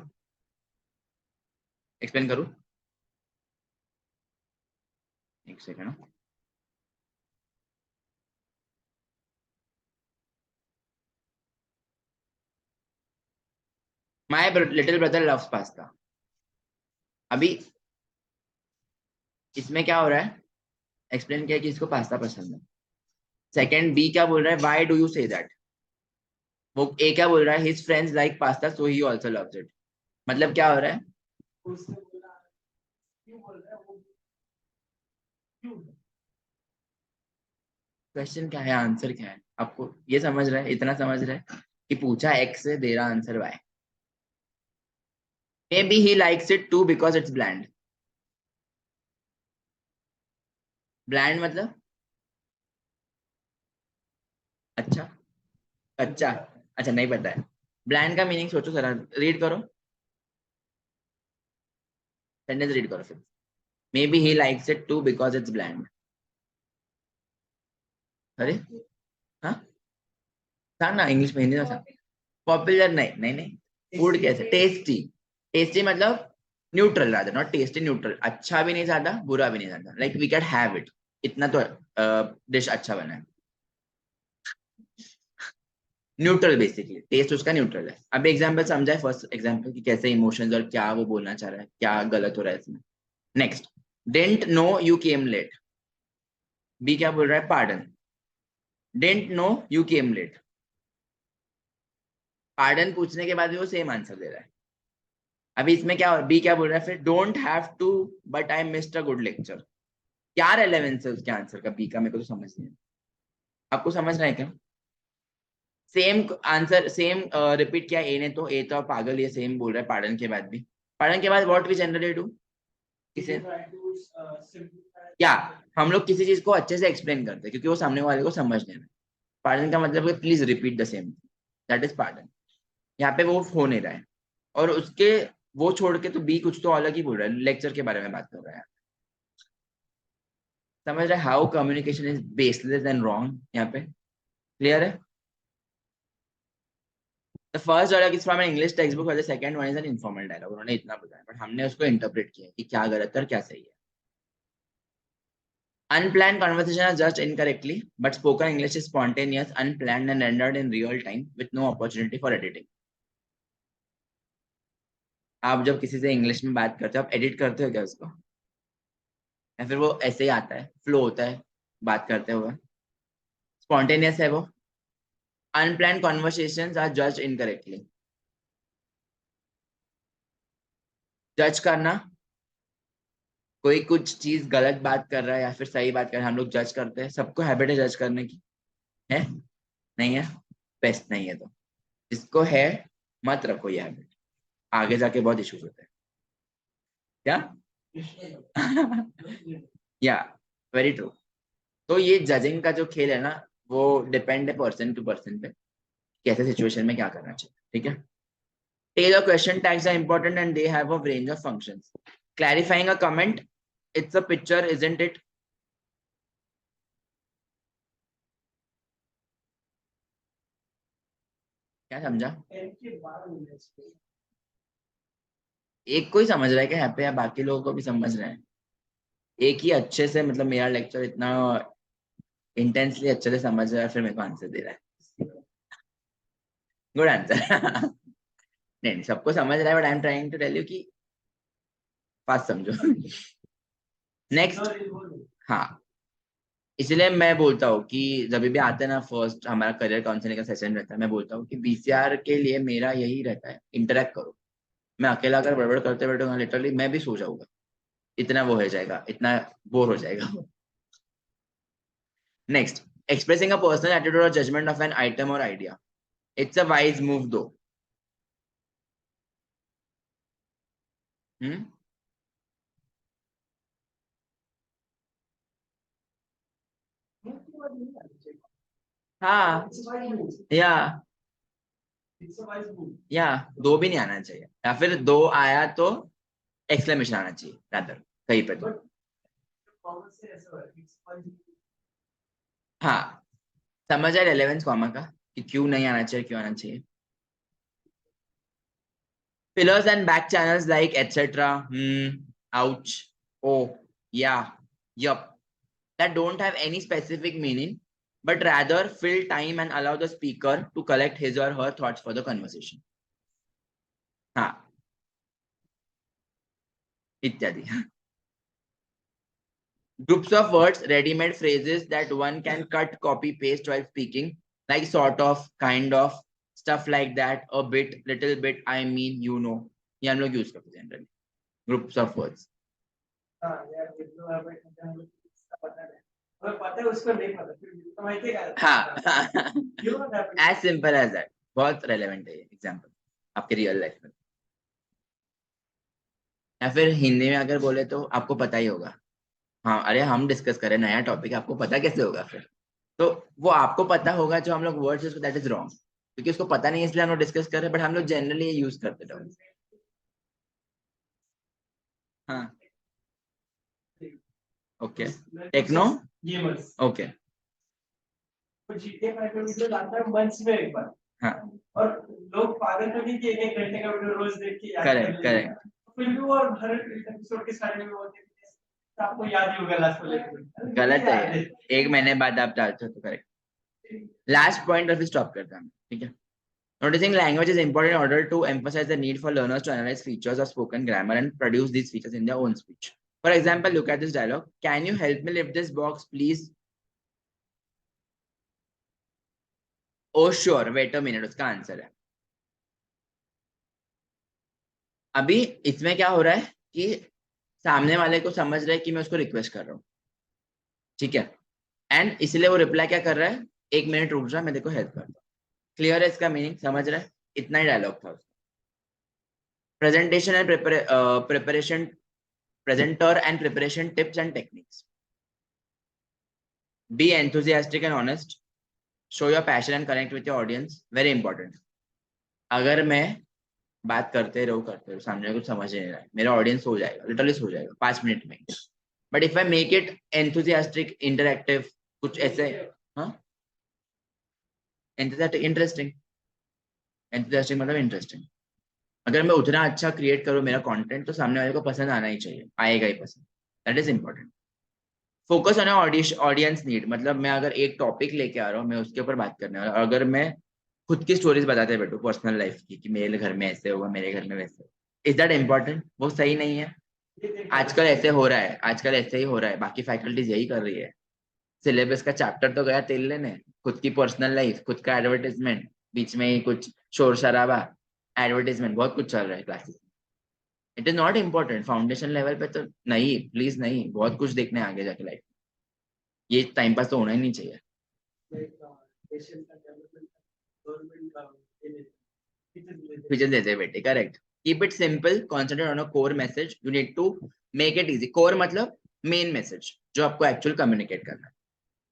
एक्सप्लेन करूँ? एक second. My little brother loves pasta. अभी इसमें क्या हो रहा है, एक्सप्लेन किया कि इसको पास्ता पसंद है. सेकंड बी क्या बोल रहा है, why do you say that. वो ए क्या बोल रहा है, his friends like pasta so he also loves it. मतलब क्या हो रहा है, उसने बोला क्यों बोल रहा है वो, क्यों? क्वेश्चन क्या है, आंसर क्या है, आपको ये समझ रहा है, इतना समझ रहा है कि पूछा एक्स से, दे रहा answer Y. Maybe he likes it too because it's bland. Bland मतलब अच्छा, कच्चा. अच्छा नहीं पता है. ब्लैंड का मीनिंग सोचो जरा, रीड करो, सेंटेंस रीड करो फिर. Maybe he likes it too because it's bland. अरे हाँ था ना इंग्लिश में, हिंदी में. पॉपुलर नहीं नहीं नहीं. फूड कैसे, टेस्टी. टेस्टी मतलब neutral rather, not tasty, neutral, अच्छा भी नहीं ज्यादा बुरा भी नहीं ज्यादा, like we can have it, इतना तो डिश अच्छा बना है, न्यूट्रल बेसिकली, टेस्ट उसका न्यूट्रल है। अब एग्जांपल समझाए, फर्स्ट एग्जांपल कि कैसे इमोशंस और क्या वो बोलना चाह रहा है, क्या गलत हो रहा है इसमें। Next, didn't know you came late, B क्या बोल रहा है, pardon, didn't know you came late, pardon पूछने के बाद भी वो सेम आंसर दे रहा है। अभी इसमें क्या, बी क्या बोल रहा है फिर, don't have to but I missed a good lecture, क्या रेलेवेंस है उसके आंसर का बी का, मेरे को तो समझ नहीं है, आपको समझ रहा है क्या? सेम आंसर, सेम रिपीट किया ए ने, तो ए तो पागल, ये सेम बोल रहा है पार्डन के बाद भी, पार्डन के बाद व्हाट वी जनरली डू, किसे क्या, हम लोग किसी चीज को अच्छे से एक्सप्लेन करते हैं क्योंकि वो सामने वाले को समझने में, पार्डन का मतलब है please repeat the same, that is pardon. यहाँ पे वो हो नहीं रहा है, और उसके वो छोड़ के तो बी कुछ तो अलग ही बोल रहा है, लेक्चर के बारे में बात कर रहा है, समझ रहे how communication is baseless and wrong, यहाँ पे क्लियर है? The first dialogue is from an English text book और the second one is an informal dialogue, उन्होंने इतना बताया बट हमने उसको इंटरप्रेट किया कि क्या गलत है और क्या सही है। Unplanned conversation are judged incorrectly, but spoken English is spontaneous, unplanned, and rendered in real time with no opportunity for editing. आप जब किसी से इंग्लिश में बात करते हो, आप एडिट करते हो क्या उसको, या फिर वो ऐसे ही आता है, फ्लो होता है बात करते हुए, स्पॉन्टेनियस है वो। Unplanned conversations are judged incorrectly, जज करना, कोई कुछ चीज गलत बात कर रहा है या फिर सही बात कर रहा है, हम लोग जज करते हैं, सबको हैबिट है जज करने की, है नहीं है, बेस्ट नहीं है तो जिसको है मत रखो ये हैबिट, आगे जाके बहुत इश्यूज होते हैं क्या। या वेरी ट्रू। तो ये जजिंग का जो खेल है ना, वो डिपेंड है पर्सन टू पर्सन पे, कैसे सिचुएशन में क्या करना चाहिए, ठीक है। Tailor question tags are important and they have a range of functions. Clarifying a comment, it's a picture, isn't it? क्या समझा? एक को ही समझ रहा है क्या यहाँ पे, या बाकी लोगों को भी समझ रहे हैं? एक ही अच्छे से, मतलब मेरा लेक्चर इतना इंटेंसली अच्छे से समझ रहा है फिर मेरे को आंसर दे रहा है, गुड आंसर। नहीं सबको समझ रहा है but I am trying to tell you कि फास्ट समझो। नेक्स्ट, हाँ, इसलिए मैं बोलता हूँ कि जब भी आते हैं ना, फर्स्ट हमारा करियर काउंसलिंग का सेशन रहता है, मैं बोलता हूँ कि बीसीआर के लिए मेरा यही रहता है, इंटरेक्ट करो। मैं अकेला अगर बड़बड़ करते बैठूंगा लिटरली मैं भी सो जाऊंगा, इतना वो हो जाएगा, इतना बोर हो जाएगा। Next, expressing a personal attitude और जजमेंट ऑफ एन आइटम और idea, it's a wise move दो। हम्म, हाँ, या या दो भी नहीं आना चाहिए, या फिर दो आया तो एक्सक्लेमेशन आना चाहिए रादर कहीं पे तो। हाँ, समझ आए रेलेवेंस कॉमा का कि क्यों नहीं आना चाहिए, क्यों आना चाहिए। Fillers and back channels like etc. Ouch, oh, yeah, yup, that don't have any specific meaning, but rather fill time and allow the speaker to collect his or her thoughts for the conversation. हाँ, इत्यादि। Groups of words, ready-made phrases that one can cut, copy, paste while speaking, like sort of, kind of, stuff like that, a bit, little bit, I mean, you know. ये हम लोग यूज करते हैं जनरली, ग्रुप्स ऑफ वर्ड्स। हाँ, एज सिंपल एज दैट, बहुत रेलेवेंट है ये एग्जाम्पल आपके रियल लाइफ में। या फिर हिंदी में अगर बोले तो आपको पता ही होगा, हाँ अरे हम डिस्कस करें नया टॉपिक, आपको पता कैसे होगा फिर, तो वो आपको पता होगा जो हम लोग वर्ड्स उसको, दैट इज रॉन्ग, क्योंकि उसको पता नहीं है इसलिए हम लोग डिस्कस कर रहे हैं, बट हम लोग जनरली ये यूज करते टर्म। हाँ, ओके, टेक्नो, ओके, हाँ, और लोग पागल तो नहीं कि एक एक घंटे का वीडियो रोज देख के याद करेक्ट कर लेंगे। करेक्ट, फिर भी वो हर एपिसोड के सारे में बोलते हैं कि आपको याद ही होगा लास्ट वाले गलत है यार, 1 महीने बाद आप डालते हो तो करेक्ट। लास्ट पॉइंट और फिर स्टॉप करता हूँ, ठीक है। Noticing language is important in order to emphasize the need for learners to analyze features of spoken grammar and produce these features in their own speech. For example, look at this dialogue. Can you help me lift this box, please? Oh, sure. Wait a minute. उसका आंसर है। अभी इसमें क्या हो रहा है कि सामने वाले को समझ रहा है कि मैं उसको रिक्वेस्ट कर रहा हूँ, ठीक है। एंड इसलिए वो रिप्लाई क्या कर रहा है, 1 मिनट रुक जा, मैं देखो हेल्प करता हूँ। क्लियर है इसका मीनिंग, समझ रहा है? इतना ही डायलॉग था। Presentation and preparation, presenter and preparation tips and techniques. Be enthusiastic and honest. Show your passion and connect with your audience. Very important. अगर मैं बात करते रहो सामने कुछ समझ नहीं रहा है, मेरा ऑडियंस हो जाएगा, लिटरली हो जाएगा 5 मिनट में। But if I make it enthusiastic, interactive, कुछ ऐसे, हाँ, एंथुसियास्टिक, इंटरेस्टिंग। एंथुसियास्टिक मतलब इंटरेस्टिंग। अगर मैं उतना अच्छा क्रिएट करूँ मेरा कंटेंट, तो सामने वाले को पसंद आना ही चाहिए, आएगा ही पसंद। That is important. Focus on audience need, मतलब मैं अगर एक टॉपिक लेके आ रहा हूँ, मैं उसके ऊपर बात करने वाला। अगर मैं खुद की स्टोरीज बताते बैठू पर्सनल लाइफ की कि मेरे घर में ऐसे होगा, मेरे घर में वैसे, इज दैट इम्पोर्टेंट? वो सही नहीं है। आजकल ऐसे हो रहा है, आजकल ऐसे ही हो रहा है, बाकी फैकल्टीज यही कर रही है। सिलेबस का चैप्टर तो गया तेल लेने, खुद की पर्सनल लाइफ, खुद का एडवर्टाइजमेंट, बीच में ही कुछ शोर शराबा, एडवर्टाइजमेंट, बहुत कुछ चल रहा है classes. It is not important. Foundation level पे तो नहीं, प्लीज नहीं, बहुत कुछ देखने आगे जाके लाइफ। ये टाइम पास तो होना ही नहीं चाहिए। फीचर देते बेटे, correct. Keep it simple, concentrate on a core message, you need to make it easy. Core मतलब मेन मैसेज जो आपको एक्चुअल कम्युनिकेट करना है।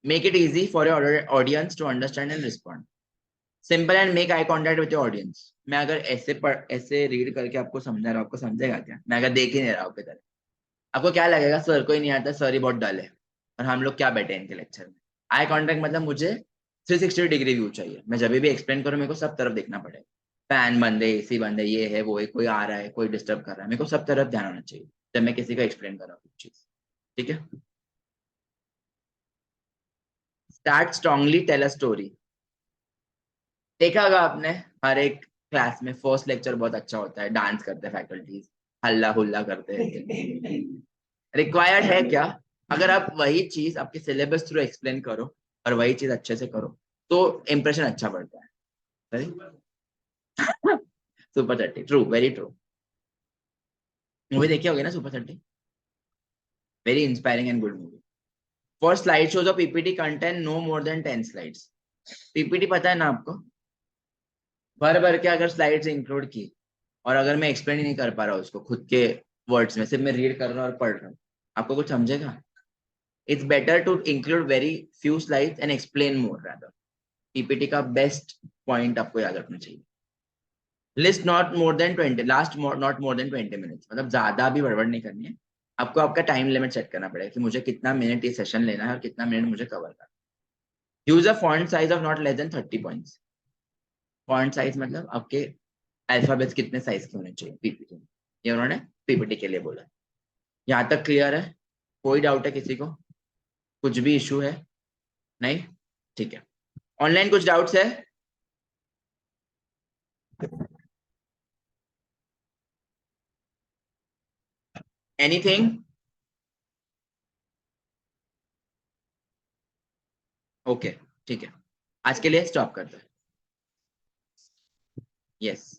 Make it easy for your audience to understand and respond. Simple and make eye contact with your audience. मैं अगर ऐसे रीड करके आपको समझा रहा हूँ, आपको समझेगा क्या? मैं अगर देख ही नहीं रहा हूँ आपकी तरह, आपको क्या लगेगा? सर को ही नहीं आता, सर ही बहुत डल है, और हम लोग क्या बैठे हैं इनके लेक्चर में। आई कॉन्टेक्ट मतलब मुझे 360 डिग्री व्यू चाहिए। मैं जब भी एक्सप्लेन करूँ, मेरे को सब तरफ देखना पड़ेगा। फैन बंद है, एसी बंद है, ये है वो है, कोई आ रहा है, कोई डिस्टर्ब कर रहा है, मेरे को सब तरफ ध्यान होना चाहिए जब मैं किसी को एक्सप्लेन कर रहा हूँ कुछ चीज, ठीक है। Start strongly, tell a story. देखा होगा आपने, हर एक क्लास में फर्स्ट लेक्चर बहुत अच्छा होता है, डांस करते हैं फैकल्टीज, हल्ला हुल्ला करते हैं। रिक्वायर्ड है क्या? अगर आप वही चीज आपके सिलेबस थ्रू एक्सप्लेन करो और वही चीज अच्छे से करो, तो इम्प्रेशन अच्छा बढ़ता है। Super 30, true, very true. Movie देखी होगी ना super 30? Very inspiring and good movie. For slide shows of PPT content no more than 10 slides. PPT पता है ना आपको? भर भर के अगर स्लाइड्स इंक्लूड की, और अगर मैं एक्सप्लेन ही नहीं कर पा रहा हूँ उसको खुद के वर्ड्स में, सिर्फ मैं रीड कर रहा हूँ और पढ़ रहा हूँ, आपको कुछ समझेगा? It's better to include very few slides and explain more rather. PPT का बेस्ट पॉइंट आपको याद रखना चाहिए। List not more than 20, last not more than 20 minutes, मतलब ज्यादा भी बड़बड़ नहीं करनी है। आपको आपका टाइम लिमिट सेट करना पड़ेगा कि मुझे कितना मिनट ये सेशन लेना है और कितना मिनट मुझे कवर करना है। Use a font size of not less than 30 points. Font size मतलब आपके अल्फाबेट्स कितने साइज के होने चाहिए पीपीटी में, ये उन्होंने पीपीटी के लिए बोला। यहाँ तक क्लियर है? कोई डाउट है किसी को? कुछ भी इशू है? नहीं, ठीक है। ऑनलाइन कुछ डाउट्स है? एनीथिंग? ओके, ठीक है, आज के लिए स्टॉप करते हैं। यस।